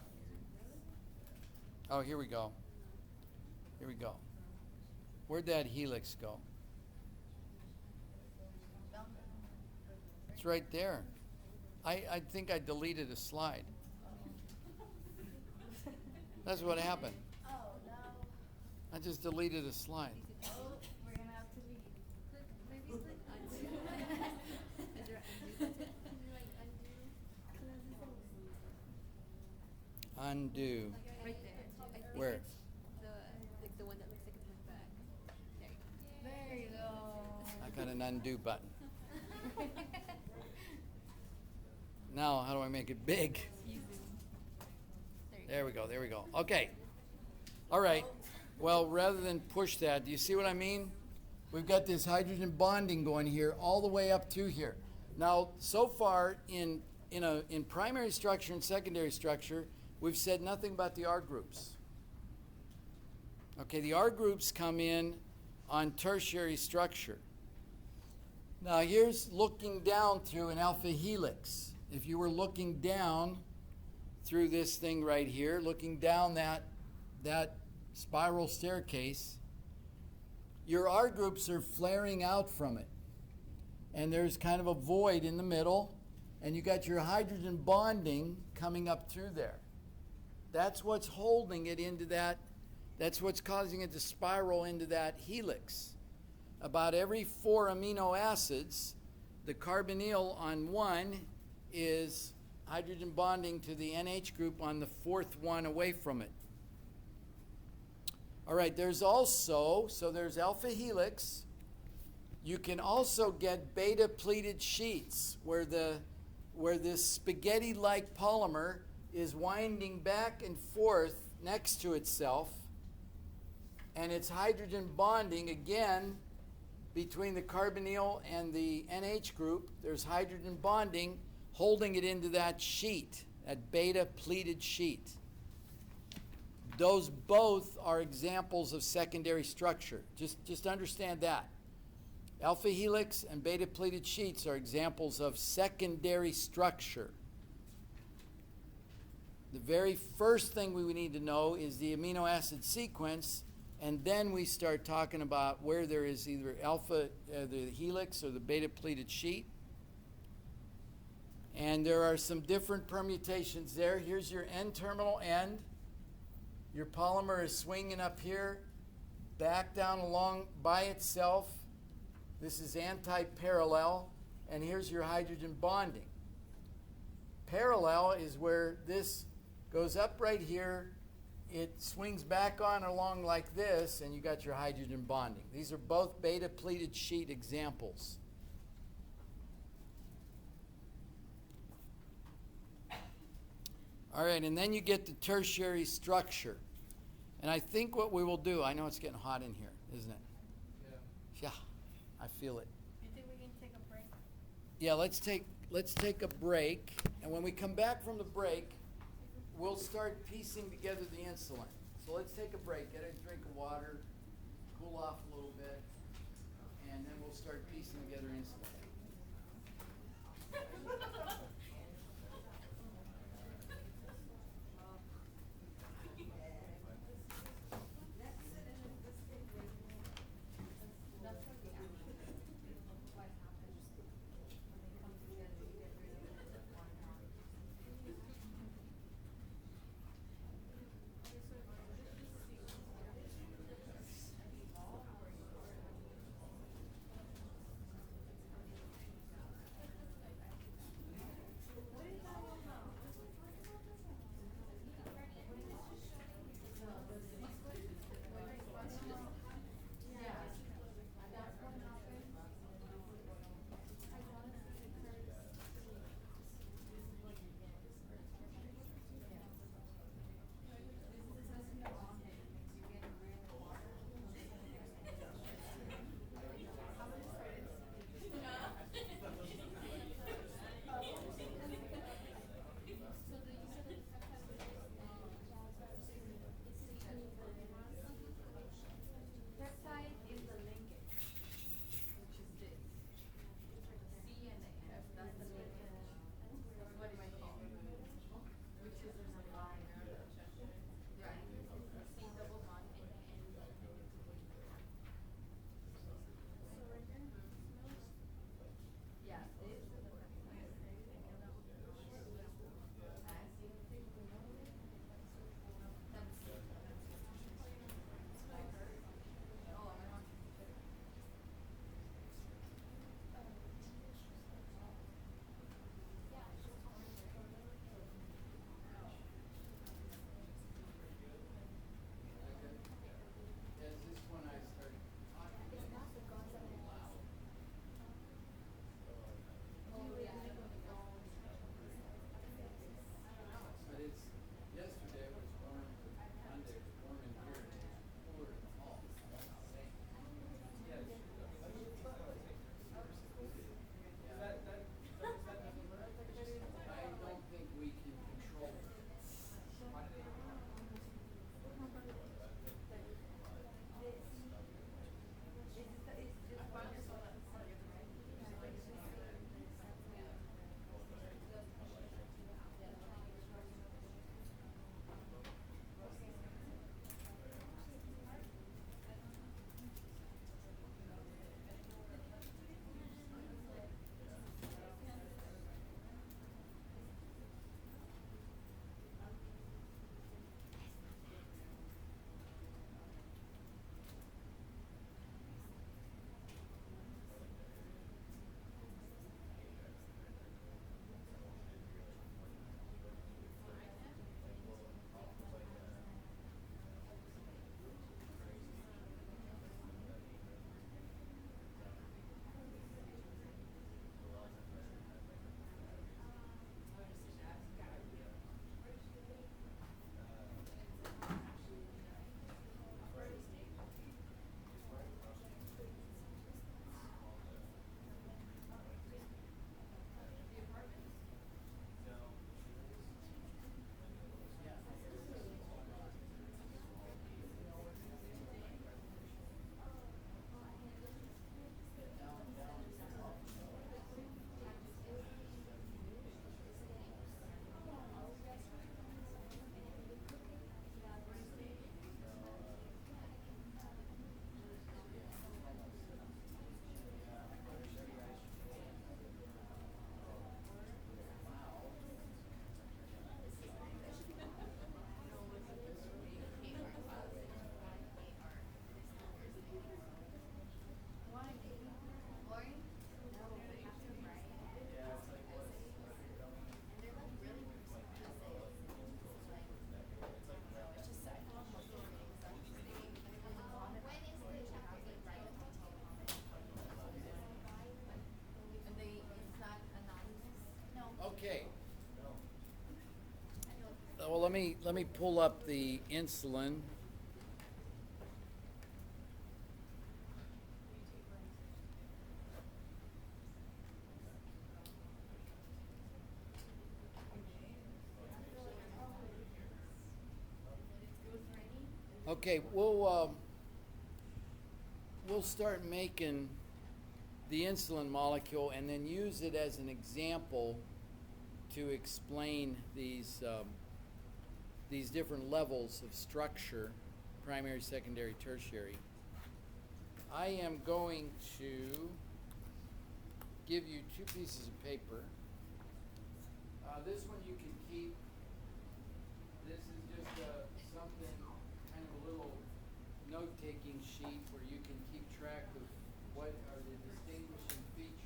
Oh, here we go. Here we go. Where'd that helix go? It's right there. I think I deleted a slide. That's what happened. Oh, no. I just deleted a slide. Oh, we're gonna have to click, maybe click undo. Is there undo button? Can you like undo? Undo. Right there. I think Where? it's the one that looks like it's went back. There. There you go. I got an undo button. Now, how do I make it big? You zoom. There we go, there we go. Okay. All right. Well, rather than push that, do you see what I mean? We've got this hydrogen bonding going here all the way up through here. Now, so far in in primary structure and secondary structure, we've said nothing about the R groups. Okay, the R groups come in on tertiary structure. Now here's looking down through an alpha helix. If you were looking down through this thing right here, looking down that spiral staircase, your R groups are flaring out from it. And there's kind of a void in the middle, and you got your hydrogen bonding coming up through there. That's what's holding it into that, that's what's causing it to spiral into that helix. About every 4 amino acids, the carbonyl on one is hydrogen bonding to the NH group on the 4th one away from it. All right, there's also, so there's alpha helix. You can also get beta pleated sheets where this spaghetti-like polymer is winding back and forth next to itself, and it's hydrogen bonding again between the carbonyl and the NH group. There's hydrogen bonding holding it into that sheet, that beta pleated sheet. Those both are examples of secondary structure. Just understand that. Alpha helix and beta pleated sheets are examples of secondary structure. The very first thing we need to know is the amino acid sequence, and then we start talking about where there is either the helix or the beta pleated sheet. And there are some different permutations there. Here's your N-terminal end. Your polymer is swinging up here, back down along by itself. This is anti-parallel, and here's your hydrogen bonding. Parallel is where this goes up right here, it swings back on along like this, and you got your hydrogen bonding. These are both beta pleated sheet examples. All right, and then you get the tertiary structure. And I think what we will do, I know it's getting hot in here, isn't it? Yeah, I feel it. You think we can take a break? Yeah, let's take a break, and when we come back from the break, we'll start piecing together the insulin. So let's take a break, get a drink of water, cool off a little bit, and then we'll start piecing together insulin. let me pull up the insulin. Okay, we'll start making the insulin molecule and then use it as an example to explain these different levels of structure, primary, secondary, tertiary. I am going to give you two pieces of paper. This one you can keep. This is just something, kind of a little note-taking sheet where you can keep track of what are the distinguishing features.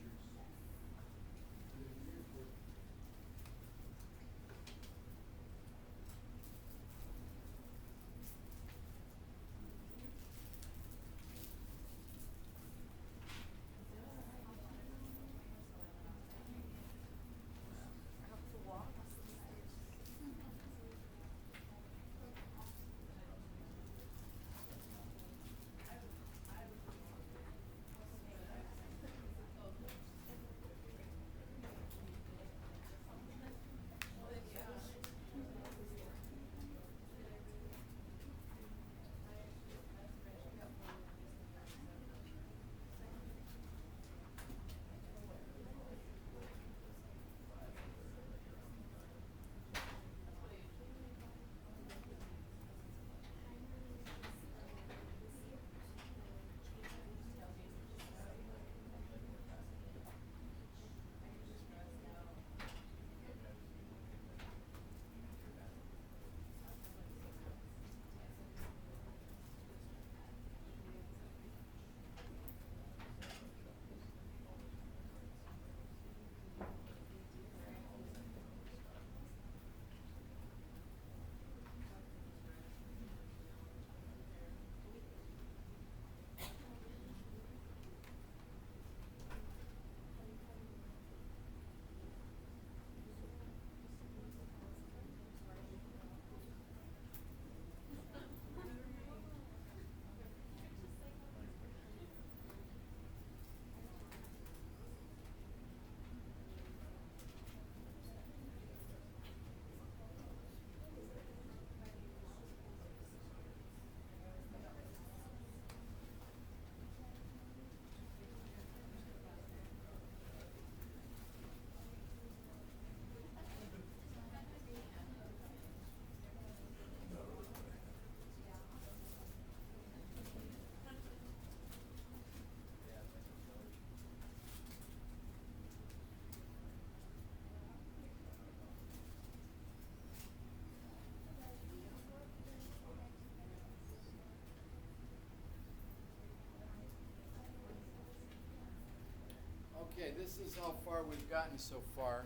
Okay, this is how far we've gotten so far.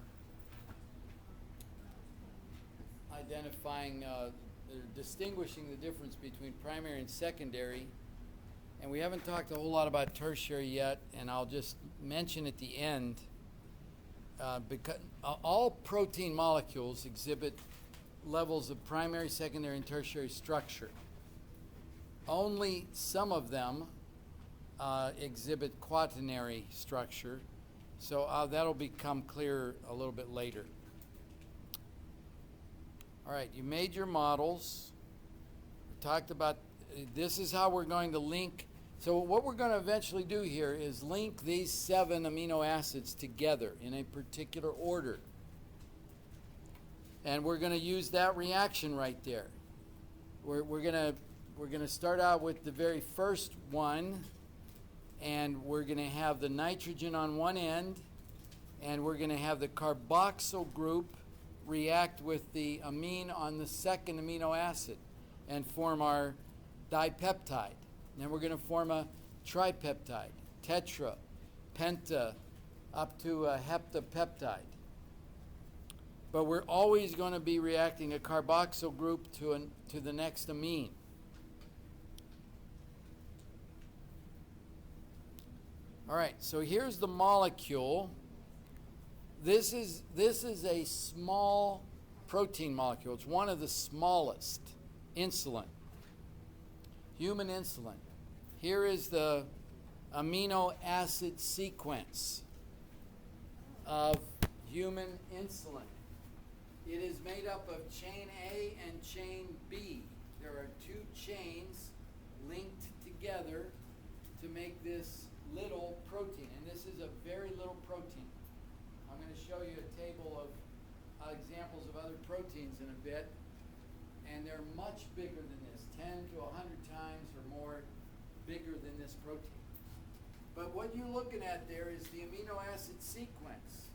Identifying, distinguishing the difference between primary and secondary. And we haven't talked a whole lot about tertiary yet, and I'll just mention at the end, because all protein molecules exhibit levels of primary, secondary, and tertiary structure. Only some of them exhibit quaternary structure, so that'll become clear a little bit later. All right, you made your models. We talked about this is how we're going to link. So what we're going to eventually do here is link these 7 amino acids together in a particular order. And we're going to use that reaction right there. We're going to start out with the very first one, and we're going to have the nitrogen on one end, and we're going to have the carboxyl group react with the amine on the second amino acid and form our dipeptide. And then we're going to form a tripeptide, tetra, penta, up to a heptapeptide. But we're always going to be reacting a carboxyl group to the next amine. All right, so here's the molecule. This is a small protein molecule. It's one of the smallest. Insulin. Human insulin. Here is the amino acid sequence of human insulin. It is made up of chain A and chain B. There are two chains linked together to make this little protein. And this is a very little protein. I'm going to show you a table of examples of other proteins in a bit. And they're much bigger than this, 10 to 100 times or more bigger than this protein. But what you're looking at there is the amino acid sequence.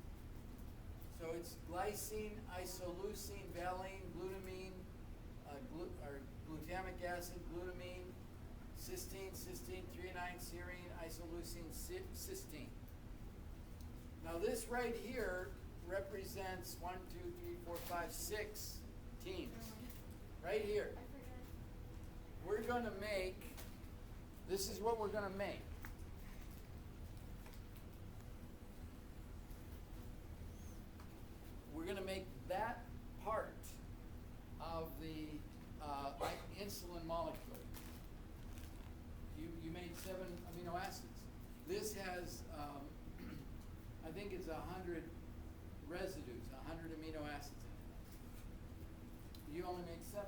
So it's glycine, isoleucine, valine, glutamine, or glutamic acid, glutamine, cysteine, threonine, serine, isoleucine, cysteine. Now this right here represents 1, 2, 3, 4, 5, 6 teams. Right here. We're going to make, this is what we're going to make. We're going to make that part of the insulin molecule. You made 7 amino acids. This has, I think it's 100 residues, 100 amino acids in it. You only make 7.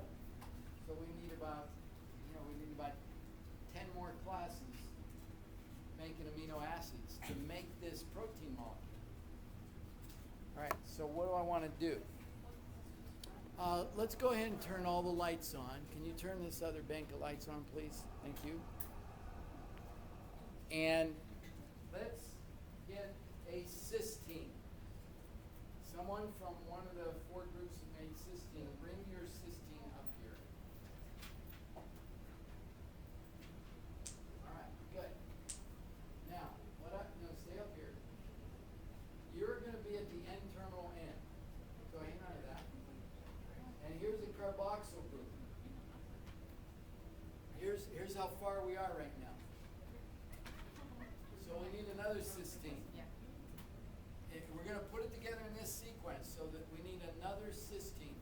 So we need about 10 more classes making amino acids to make this protein molecule. All right, so what do I want to do? Let's go ahead and turn all the lights on. Can you turn this other bank of lights on, please? Thank you. And let's get a cysteine. Someone from one of the 4 groups that made cysteine, bring your cysteine up here. All right, good. Now, stay up here. You're going to be at the N-terminal end. So hang on to that. And here's a carboxyl group. Here's how far we are right now. So we need another cysteine. We're going to put it together in this sequence so that we need another cysteine.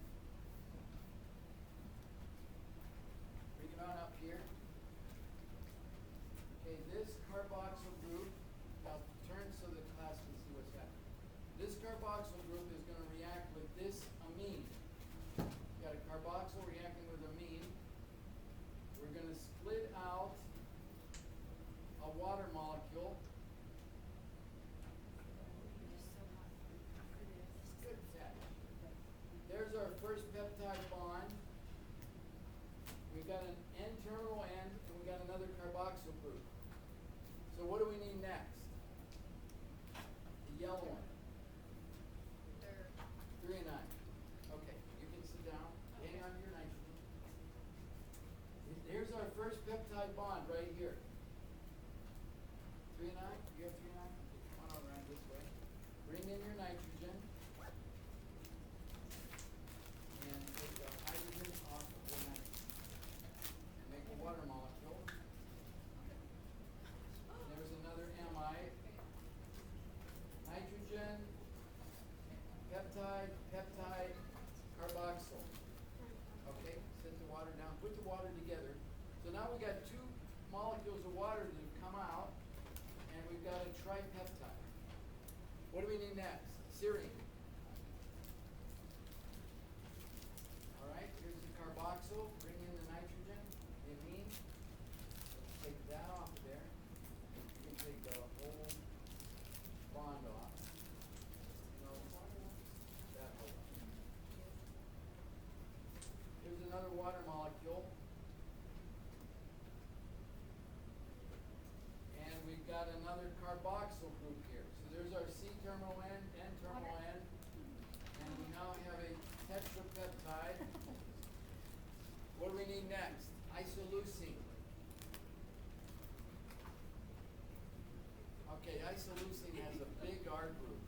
Bring it on up here. Okay, this carboxyl group, now turn so the class can see what's happening. This carboxyl group is going to react with this amine. You've got a carboxyl reacting with amine. We're going to split out a water molecule. There's our first peptide bond. We've got an N-terminal end, and we've got another carboxyl group. So what do we need next? The yellow one. Threonine. Okay, you can sit down. Hang on to your nitrogen. Here's our first peptide bond right here. Threonine? You have threonine? Come on around this way. Bring in your nitrogen. And take the hydrogen off of the nitrogen. And make a water molecule. And there's another amide. Nitrogen, peptide, carboxyl. Okay, set the water down. Put the water together. So now we've got 2 molecules of water that have come out, and we've got a tripeptide. What do we need next? Serine. All right, here's the carboxyl. Bring in the nitrogen, the amine. Let's take that off of there. You can take the whole bond off. That whole. Here's another water molecule. And we've got another carboxyl group here. So there's our C-terminal end, N-terminal end. And we now have a tetrapeptide. What do we need next? Isoleucine. Okay, isoleucine has a big R group.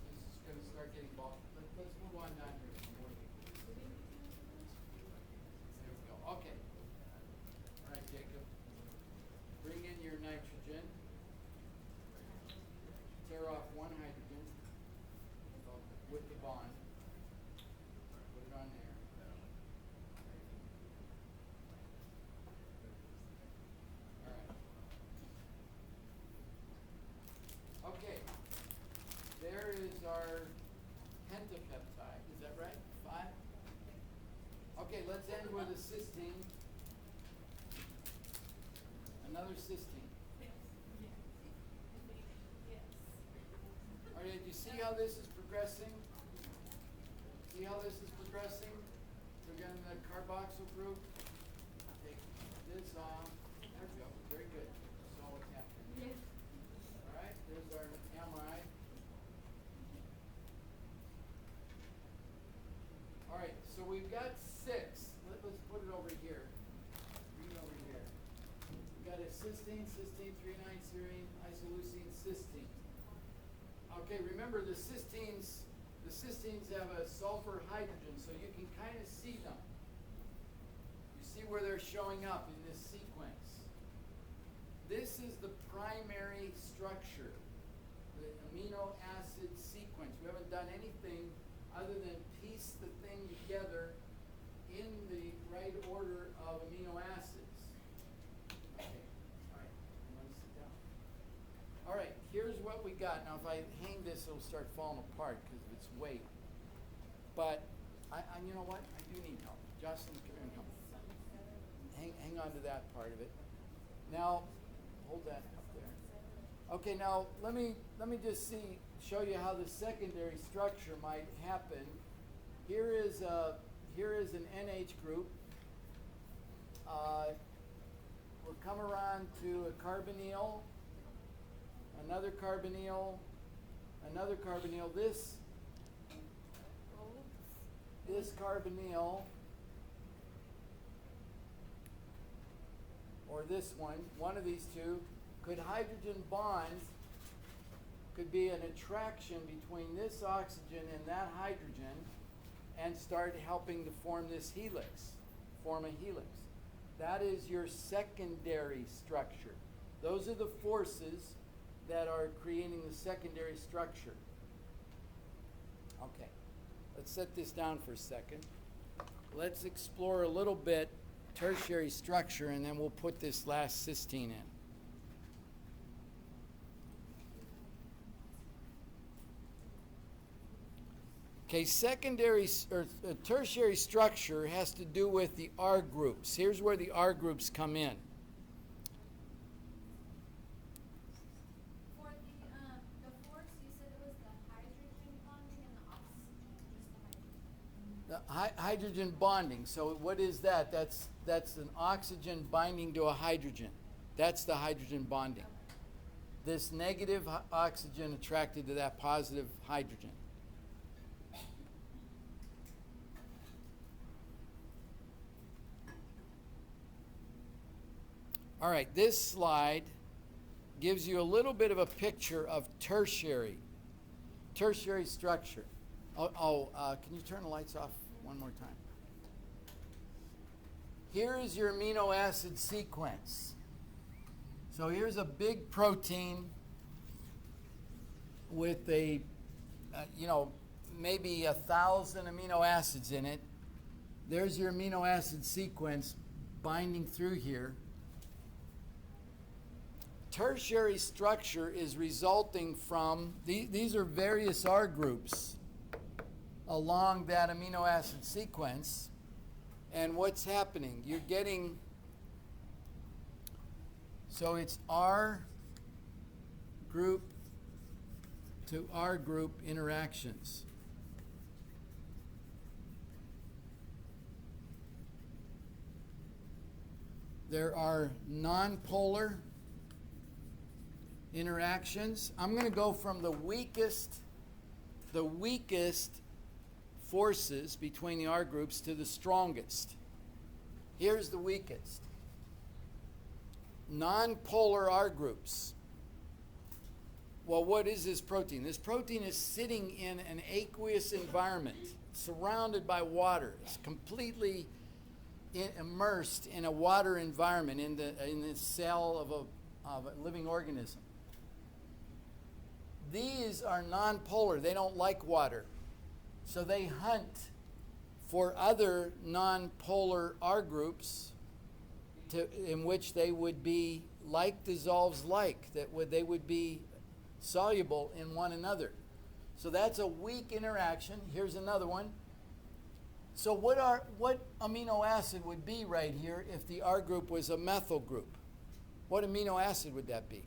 This is going to start getting bulky. Let's move on down here. There we go. Okay. All right, Jacob. Bring in your nitrogen. Tear off 1 hydrogen with the bond. is our pentapeptide. Is that right? 5? Okay, let's end with a cysteine. Another cysteine. All right, do you see how this is progressing? See how this is progressing? We're getting the carboxyl group. Take this off. There we go. Very good. Saw what's happening. All right, there's our amide. All right, so we've got 6. Let's put it over here. Bring it over here. We've got a cysteine, cysteine, 3,9-serine, isoleucine, cysteine. Okay, remember the cysteines have a sulfur hydrogen, so you can kind of see them. You see where they're showing up in this sequence. This is the primary structure, the amino acid sequence. We haven't done anything other than piece the thing together in the right order of amino acids. Okay, all right, I'm going to sit down. All right, here's what we got. Now, if I hang this, it'll start falling apart because of its weight. But, you know what? I do need help. Jocelyn, come here and help. Hang on to that part of it. Now, hold that up there. Okay, now let me just show you how the secondary structure might happen. Here is an NH group. We'll come around to a carbonyl, another carbonyl, another carbonyl. This carbonyl, or this one of these two, could hydrogen bond, could be an attraction between this oxygen and that hydrogen and start helping to form this helix, form a helix. That is your secondary structure. Those are the forces that are creating the secondary structure. Okay, let's set this down for a second. Let's explore a little bit tertiary structure, and then we'll put this last cysteine in. Okay, tertiary structure has to do with the R groups. Here's where the R groups come in. For the force, you said it was the hydrogen bonding and the oxygen, just the hydrogen. The hydrogen bonding. So what is that? That's an oxygen binding to a hydrogen. That's the hydrogen bonding. This negative oxygen attracted to that positive hydrogen. All right, this slide gives you a little bit of a picture of tertiary structure. Can you turn the lights off one more time? Here is your amino acid sequence. So here's a big protein with maybe 1,000 amino acids in it. There's your amino acid sequence binding through here. Tertiary structure is resulting from, these are various R groups along that amino acid sequence. And what's happening? You're getting, so it's R group to R group interactions. There are nonpolar interactions. I'm going to go from the weakest forces between the R groups to the strongest. Here's the weakest. Nonpolar R groups. Well, what is this protein? This protein is sitting in an aqueous environment, surrounded by water. It's completely immersed in a water environment, in the cell of a living organism. These are nonpolar. They don't like water. So they hunt for other nonpolar R groups in which they would be like dissolves like, they would be soluble in one another. So that's a weak interaction. Here's another one. So what amino acid would be right here if the R group was a methyl group? What amino acid would that be?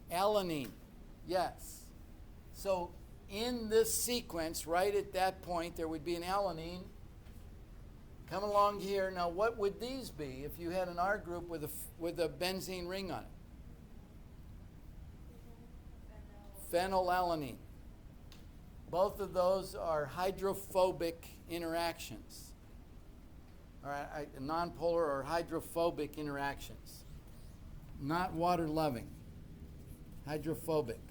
Alanine. Yes. So in this sequence, right at that point, there would be an alanine. Come along here. Now, what would these be if you had an R group with a benzene ring on it? Phenylalanine. Both of those are hydrophobic interactions. All right, nonpolar or hydrophobic interactions. Not water-loving. Hydrophobic.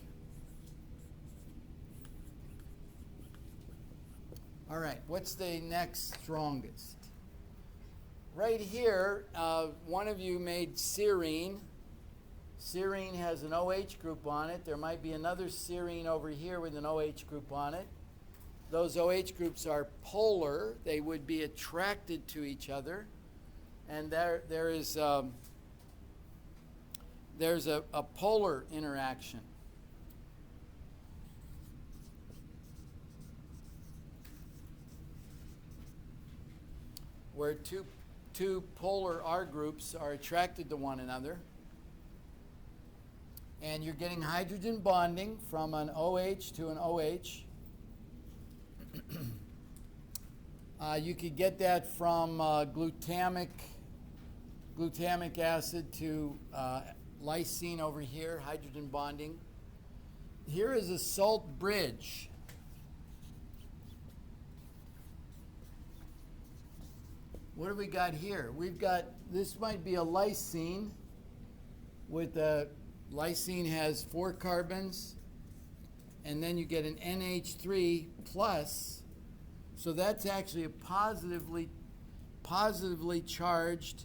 All right, what's the next strongest? Right here, one of you made serine. Serine has an OH group on it. There might be another serine over here with an OH group on it. Those OH groups are polar. They would be attracted to each other. And there's a polar interaction. Where two polar R groups are attracted to one another. And you're getting hydrogen bonding from an OH to an OH. You could get that from glutamic acid to lysine over here, hydrogen bonding. Here is a salt bridge. What have we got here? We've got, this might be a lysine with a, lysine has 4 carbons, and then you get an NH3 plus, so that's actually a positively charged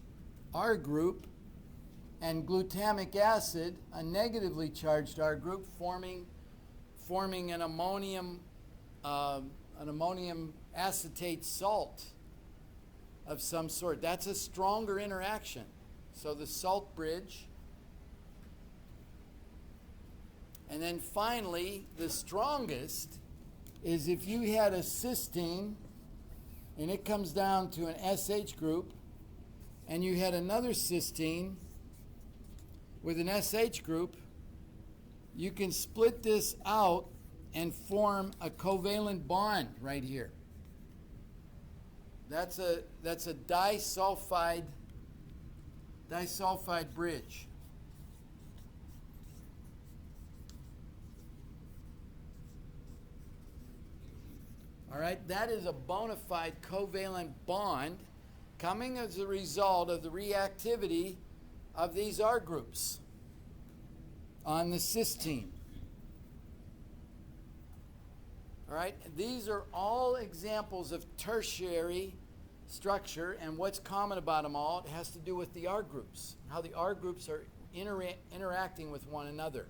R group, and glutamic acid, a negatively charged R group, forming an ammonium acetate salt of some sort. That's a stronger interaction. So the salt bridge. And then finally, the strongest is if you had a cysteine and it comes down to an SH group, and you had another cysteine with an SH group, you can split this out and form a covalent bond right here. That's a disulfide bridge. All right, that is a bona fide covalent bond coming as a result of the reactivity of these R groups on the cysteine. All right, these are all examples of tertiary structure, and what's common about them all, it has to do with the R groups, how the R groups are interacting with one another.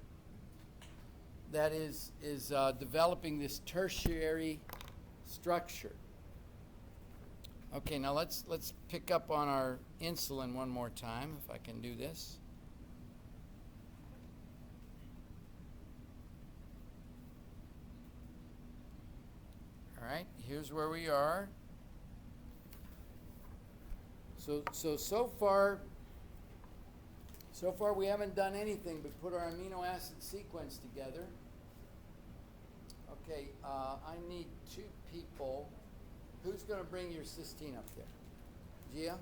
That is developing this tertiary structure. Okay, now let's pick up on our insulin one more time, if I can do this. All right, here's where we are. So far we haven't done anything but put our amino acid sequence together. Okay, I need 2 people. Who's going to bring your cysteine up there? Gia?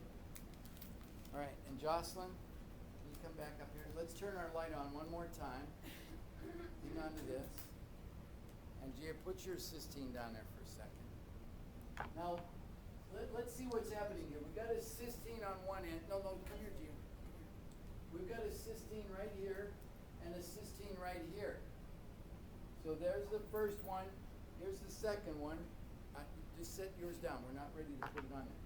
All right, and Jocelyn, can you come back up here? Let's turn our light on one more time. Hang on to this. And Gia, put your cysteine down there for a second. Now, let's see what's happening here. We've got a cysteine on one end. No, come here, Gia. We've got a cysteine right here and a cysteine right here. So there's the first one. Here's the second one. Just set yours down. We're not ready to put it on there.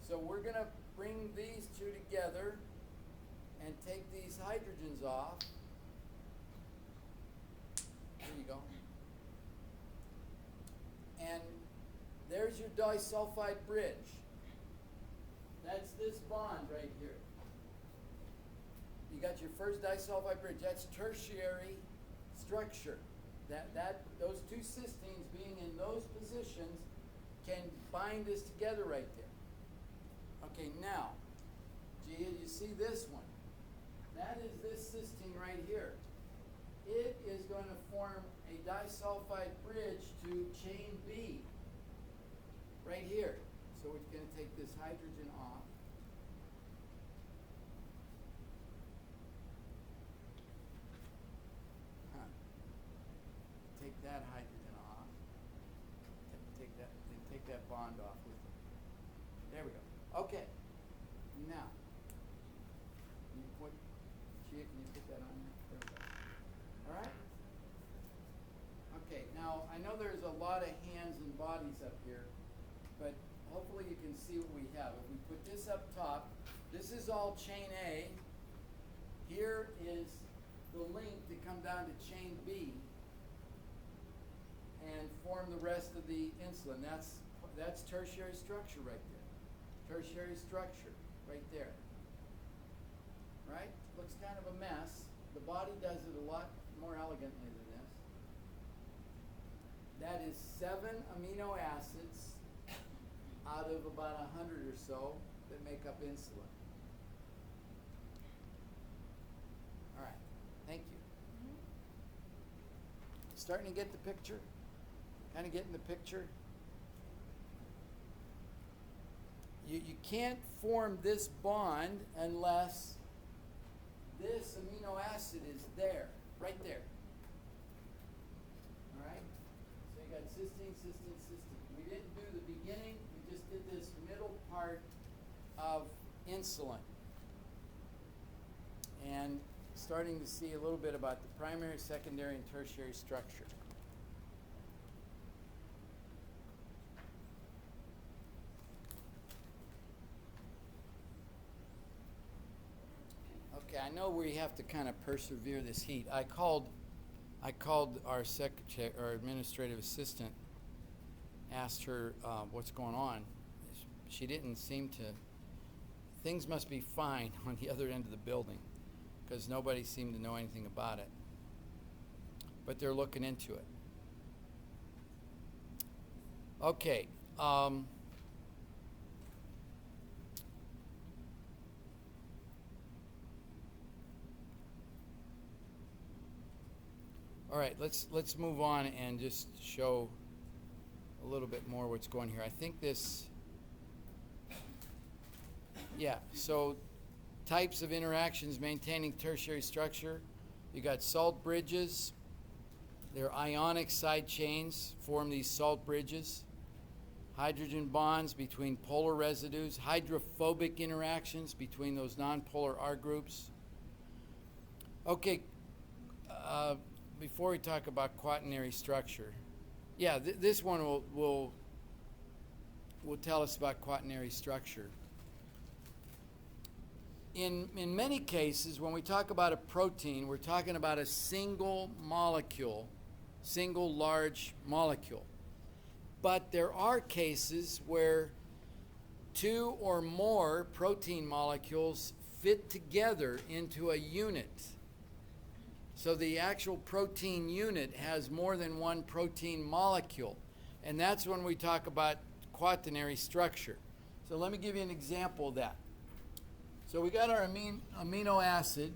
So we're going to bring these 2 together and take these hydrogens off. There you go. And there's your disulfide bridge. That's this bond right here. You got your first disulfide bridge. That's tertiary structure. Those two cysteines being in those positions can bind us together right there. Okay, now, Gia, you see this one. That is this cysteine right here. It is going to form a disulfide bridge to chain B right here. So we're going to take this hydrogen off. Take that hydrogen off. Take that bond off with it. There we go. Okay. Now, Chia, can you put that on there? There we go. All right? Okay, now I know there's a lot of hands and bodies up here, but hopefully you can see what we have. If we put this up top, this is all chain A. Here is the link to come down to chain B and form the rest of the insulin. That's tertiary structure right there. Tertiary structure right there. Right? Looks kind of a mess. The body does it a lot more elegantly than this. That is 7 amino acids out of about 100 or so that make up insulin. All right. Thank you. Starting to get the picture? Kind of getting the picture? You can't form this bond unless this amino acid is there, right there. All right? So you got cysteine, cysteine, cysteine. We didn't do the beginning, we just did this middle part of insulin. And starting to see a little bit about the primary, secondary, and tertiary structure. Okay, I know we have to kind of persevere this heat. I called our secretary, our administrative assistant, asked her what's going on. She didn't seem to. Things must be fine on the other end of the building, because nobody seemed to know anything about it. But they're looking into it. Okay. All right, let's move on and just show a little bit more what's going here. I think this, yeah, so types of interactions maintaining tertiary structure. You got salt bridges. They're ionic side chains, form these salt bridges. Hydrogen bonds between polar residues. Hydrophobic interactions between those nonpolar R groups. Okay, before we talk about quaternary structure, yeah, this one will tell us about quaternary structure. In many cases, when we talk about a protein, we're talking about a single molecule, single large molecule. But there are cases where 2 or more protein molecules fit together into a unit. So the actual protein unit has more than one protein molecule. And that's when we talk about quaternary structure. So let me give you an example of that. So we got our amino acid.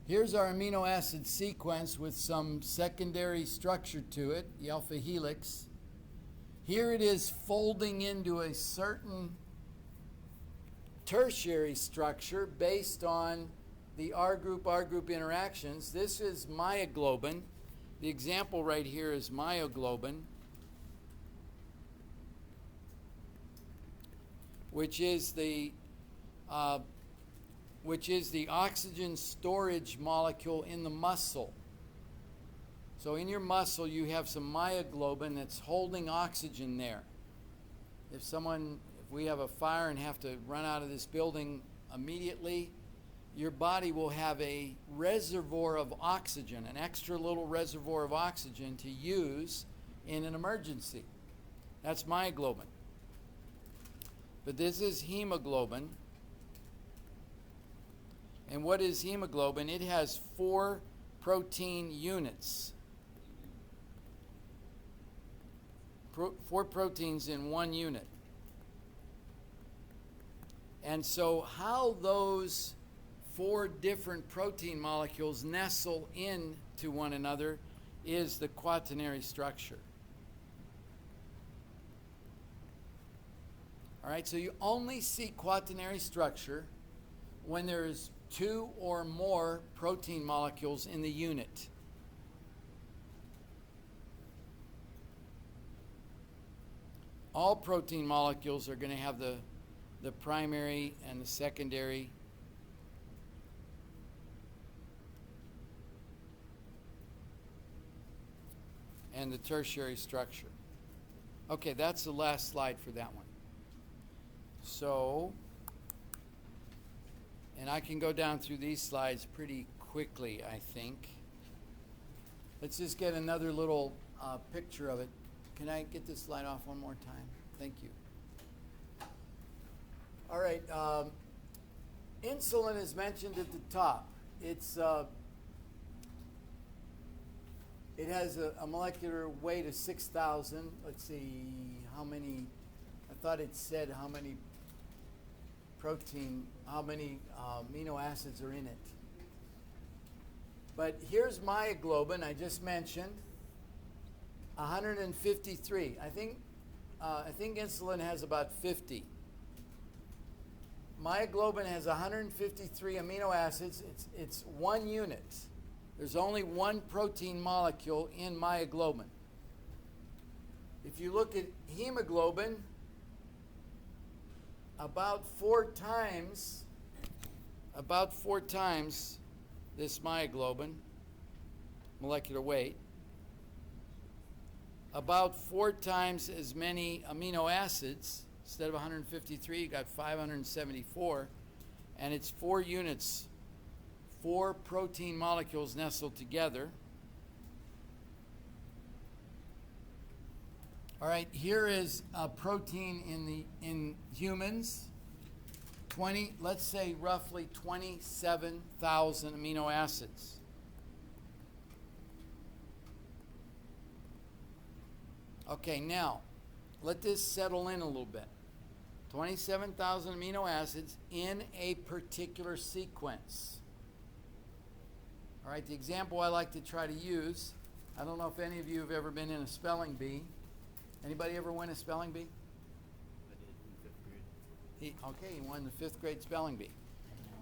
Here's our amino acid sequence with some secondary structure to it, the alpha helix. Here it is folding into a certain tertiary structure based on the R group interactions. This is myoglobin. The example right here is myoglobin, which is the oxygen storage molecule in the muscle. So in your muscle, you have some myoglobin that's holding oxygen there. If we have a fire and have to run out of this building immediately, your body will have a reservoir of oxygen, an extra little reservoir of oxygen to use in an emergency. That's myoglobin. But this is hemoglobin. And what is hemoglobin? It has 4 protein units. 4 proteins in 1 unit. And so how those 4 different protein molecules nestle into one another is the quaternary structure. All right, so you only see quaternary structure when there's 2 or more protein molecules in the unit. All protein molecules are going to have the primary and the secondary and the tertiary structure. Okay, that's the last slide for that one. So, and I can go down through these slides pretty quickly, I think. Let's just get another little picture of it. Can I get this slide off one more time? Thank you. All right, insulin is mentioned at the top. It has a molecular weight of 6,000. Let's see how many. I thought it said how many amino acids are in it. But here's myoglobin. I just mentioned 153. I think insulin has about 50. Myoglobin has 153 amino acids. It's 1 unit. There's only 1 protein molecule in myoglobin. If you look at hemoglobin, about 4 times this myoglobin, molecular weight, about 4 times as many amino acids. Instead of 153, you got 574, and it's 4 units, 4 protein molecules nestled together. All right, here is a protein in humans. Let's say roughly 27,000 amino acids. Okay, now let this settle in a little bit. 27,000 amino acids in a particular sequence. All right, the example I like to try to use, I don't know if any of you have ever been in a spelling bee. Anybody ever win a spelling bee? I did in 5th grade. He won the 5th grade spelling bee.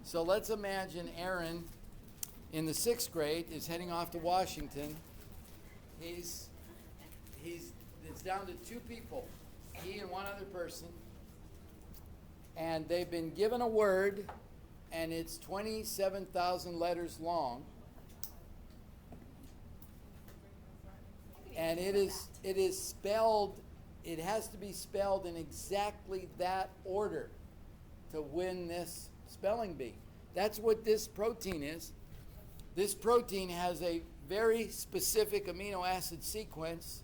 So let's imagine Aaron in the 6th grade is heading off to Washington. It's down to 2 people, he and 1 other person, and they've been given a word, and it's 27,000 letters long, and it is spelled. It has to be spelled in exactly that order to win this spelling bee. That's what this protein is. This protein has a very specific amino acid sequence.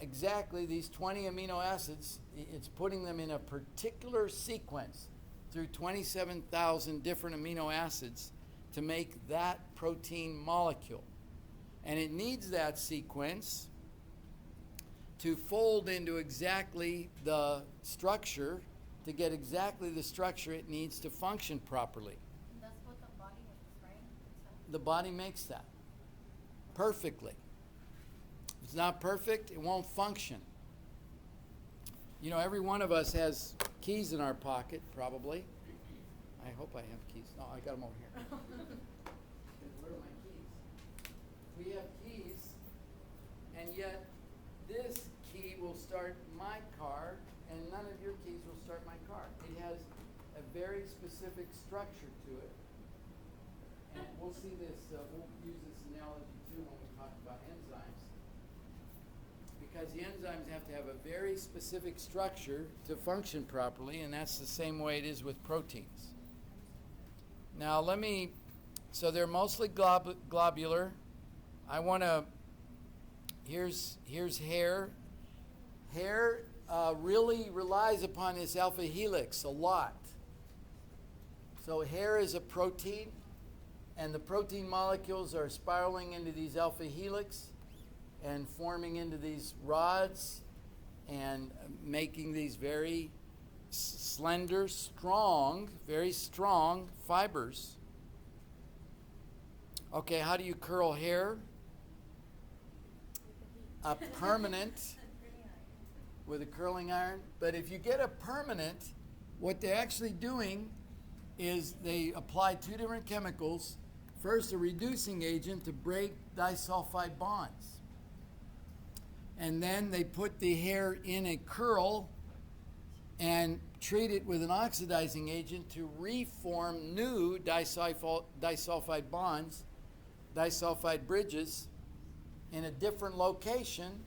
Exactly these 20 amino acids, it's putting them in a particular sequence through 27,000 different amino acids to make that protein molecule. And it needs that sequence to fold into exactly the structure, to get exactly the structure it needs to function properly. And that's what the body makes, right? The body makes that perfectly. If it's not perfect, it won't function. You know, every one of us has keys in our pocket, probably. I hope I have keys. No, I got them over here. Where are my keys? We have keys, and yet this key will start my car, and none of your keys will start my car. It has a very specific structure to it. And we'll see this, we'll use this analogy too when we talk about enzymes. Because the enzymes have to have a very specific structure to function properly, and that's the same way it is with proteins. Now so they're mostly globular. I want to, here's hair. Hair really relies upon this alpha helix a lot. So hair is a protein, and the protein molecules are spiraling into these alpha helix and forming into these rods and making these very slender, strong, very strong fibers. Okay, how do you curl hair? A permanent with a curling iron. But if you get a permanent, what they're actually doing is they apply two different chemicals. First, a reducing agent to break disulfide bonds. And then they put the hair in a curl and treat it with an oxidizing agent to reform new disulfide bonds, disulfide bridges, in a different location.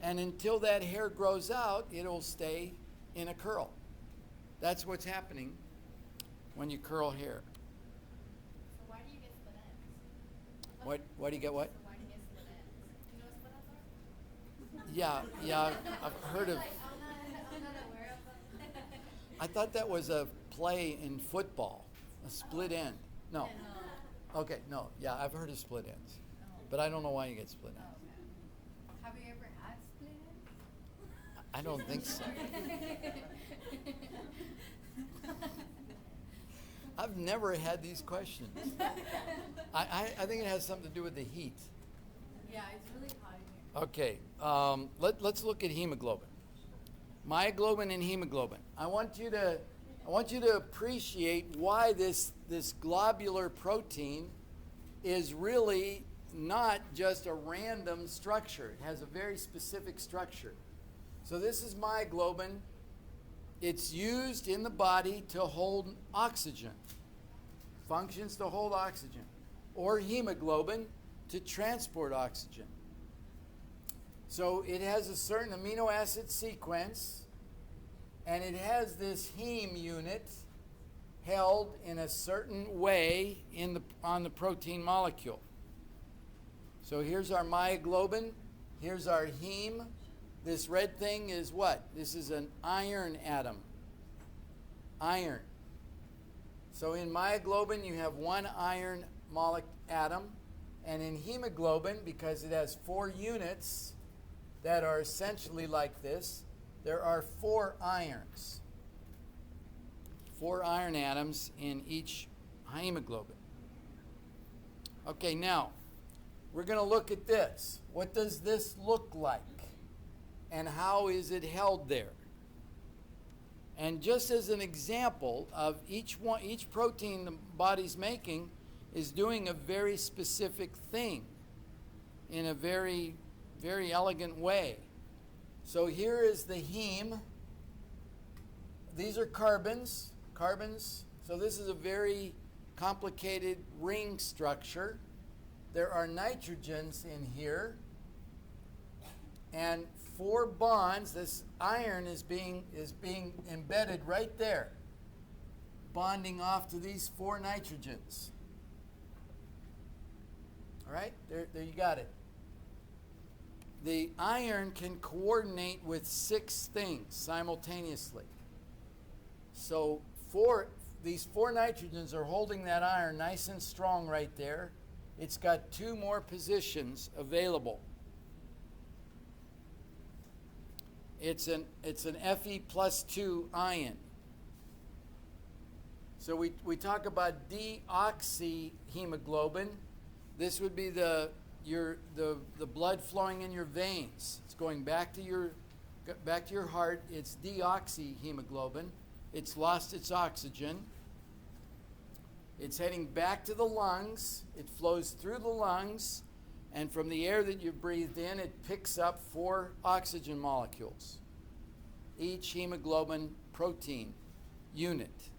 And until that hair grows out, it'll stay in a curl. That's what's happening when you curl hair. So why do you get split ends? What do you get what? So why do you get split ends? Do you know what split ends are? Yeah, I've heard of. I'm not aware of them. I thought that was a play in football, a split end. No. Okay, no. Yeah, I've heard of split ends. But I don't know why you get split ends. Have you ever had split ends? I don't think so. I've never had these questions. I think it has something to do with the heat. Yeah, it's really hot in here. Okay, let's look at hemoglobin. Myoglobin and hemoglobin. I want you to appreciate why this globular protein is really not just a random structure. It has a very specific structure. So this is myoglobin. It's used in the body to hold oxygen. Functions to hold oxygen. Or hemoglobin to transport oxygen. So it has a certain amino acid sequence, and it has this heme unit held in a certain way on the protein molecule. So here's our myoglobin, here's our heme. This red thing is what? This is an iron atom. Iron. So in myoglobin you have one iron atom, and in hemoglobin, because it has 4 units that are essentially like this, there are 4 irons. 4 iron atoms in each hemoglobin. Okay, now we're going to look at this. What does this look like? And how is it held there? And just as an example of each protein the body's making is doing a very specific thing in a very, very elegant way. So here is the heme. These are carbons. So this is a very complicated ring structure. There are nitrogens in here. And 4 bonds, this iron is being embedded right there, bonding off to these 4 nitrogens. All right, there you got it. The iron can coordinate with 6 things simultaneously. So these 4 nitrogens are holding that iron nice and strong right there. It's got 2 more positions available. It's an Fe+2 ion. So we talk about deoxyhemoglobin. This would be the blood flowing in your veins. It's going back to your heart. It's deoxyhemoglobin. It's lost its oxygen. It's heading back to the lungs. It flows through the lungs, and from the air that you breathed in, it picks up 4 oxygen molecules, each hemoglobin protein unit.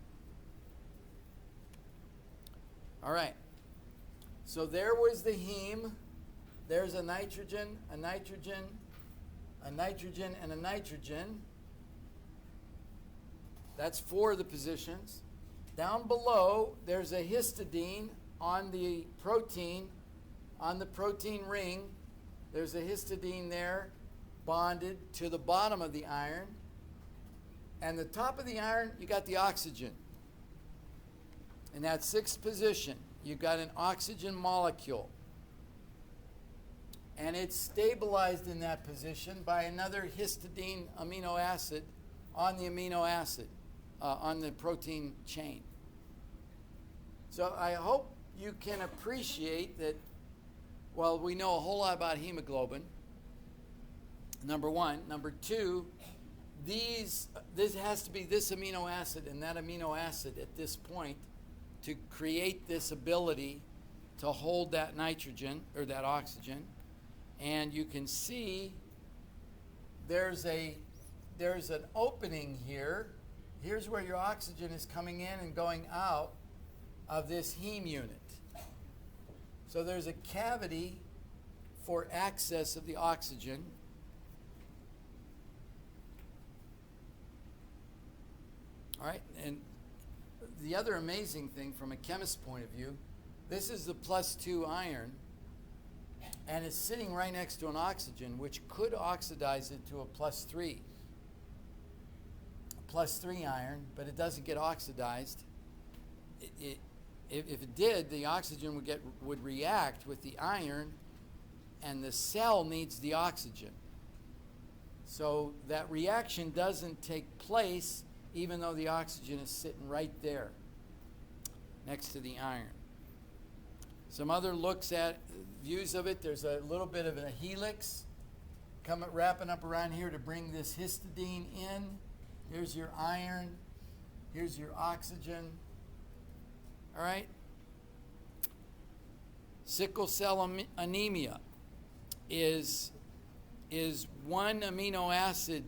All right. So there was the heme. There's a nitrogen, a nitrogen, a nitrogen, and a nitrogen. That's 4 of the positions. Down below, there's a histidine on the protein ring. There's a histidine there bonded to the bottom of the iron. And the top of the iron, you got the oxygen. In that sixth position, you've got an oxygen molecule. And it's stabilized in that position by another histidine amino acid on the amino acid, on the protein chain. So I hope you can appreciate that, well, we know a whole lot about hemoglobin, number one. Number two, this has to be this amino acid and that amino acid at this point to create this ability to hold that nitrogen or that oxygen. And you can see there's an opening here. Here's where your oxygen is coming in and going out of this heme unit. So there's a cavity for access of the oxygen. All right, and the other amazing thing from a chemist's point of view, this is the +2 iron, and it's sitting right next to an oxygen, which could oxidize it to a +3 iron, but it doesn't get oxidized. If it did, the oxygen would react with the iron, and the cell needs the oxygen. So that reaction doesn't take place, even though the oxygen is sitting right there next to the iron. Some other views of it, there's a little bit of a helix wrapping up around here to bring this histidine in. Here's your iron. Here's your oxygen. All right? Sickle cell anemia is one amino acid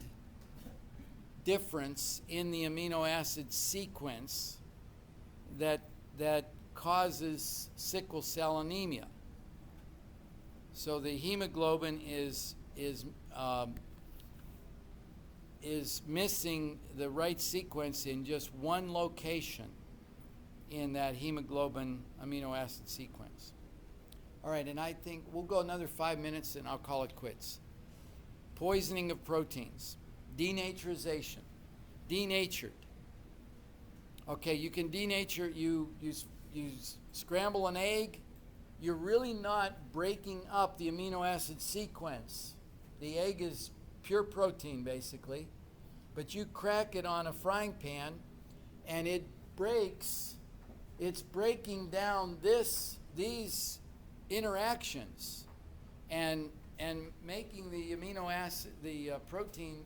difference in the amino acid sequence that causes sickle cell anemia. So the hemoglobin is missing the right sequence in just one location in that hemoglobin amino acid sequence. All right, and I think we'll go another 5 minutes and I'll call it quits. Poisoning of proteins, denaturization, denatured. Okay, you can denature, you scramble an egg, you're really not breaking up the amino acid sequence. The egg is pure protein, basically, but you crack it on a frying pan and it breaks, it's breaking down these interactions and making the amino acid, the protein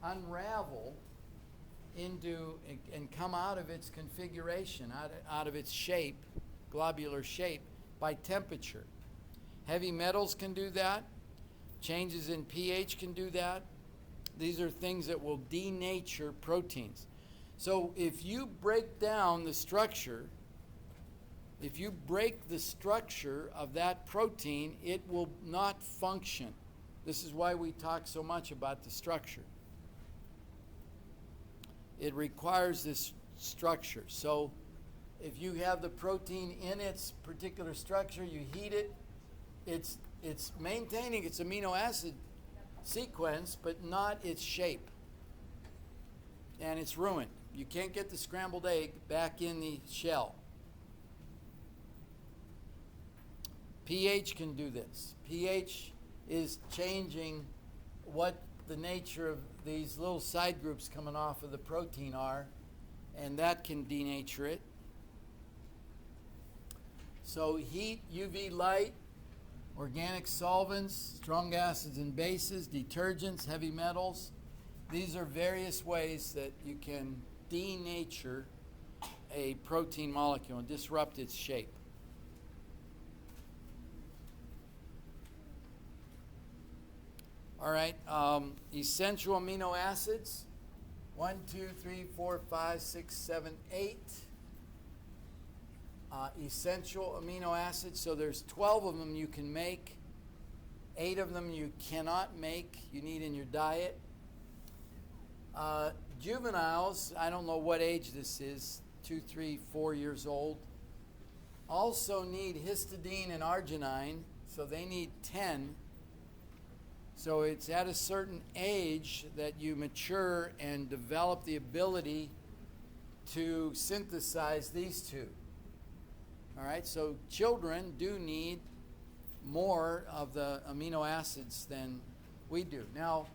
unravel into and come out of its configuration, out of its shape, globular shape, by temperature. Heavy metals can do that. Changes in pH can do that. These are things that will denature proteins. So if you break down the structure, if you break the structure of that protein, it will not function. This is why we talk so much about the structure. It requires this structure. So if you have the protein in its particular structure, you heat it, it's maintaining its amino acid sequence, but not its shape. And it's ruined. You can't get the scrambled egg back in the shell. pH can do this. pH is changing what the nature of these little side groups coming off of the protein are, and that can denature it. So heat, UV light, organic solvents, strong acids and bases, detergents, heavy metals. These are various ways that you can denature a protein molecule and disrupt its shape. All right, essential amino acids, 1, 2, 3, 4, 5, 6, 7, 8. Essential amino acids, so there's 12 of them you can make. 8 of them you cannot make, you need in your diet. Juveniles, I don't know what age this is, 2, 3, 4 years old, also need histidine and arginine, so they need 10. So it's at a certain age that you mature and develop the ability to synthesize these two. All right, so children do need more of the amino acids than we do. Now,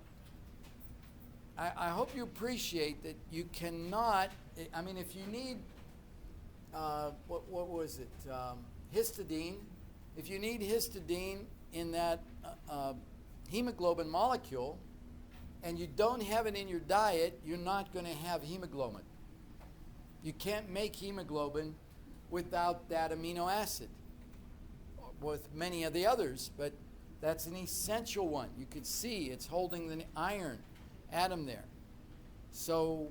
I hope you appreciate that you cannot, I mean, if you need, what was it, histidine, if you need histidine in that hemoglobin molecule and you don't have it in your diet, you're not going to have hemoglobin. You can't make hemoglobin without that amino acid, with many of the others, but that's an essential one. You can see it's holding the iron atom there. So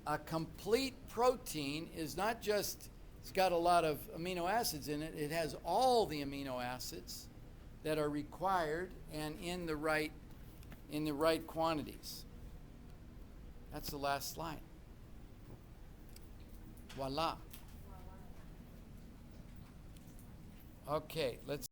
a complete protein is not just, it's got a lot of amino acids in it, it has all the amino acids that are required and in the right quantities. That's the last slide. Voila. Okay, let's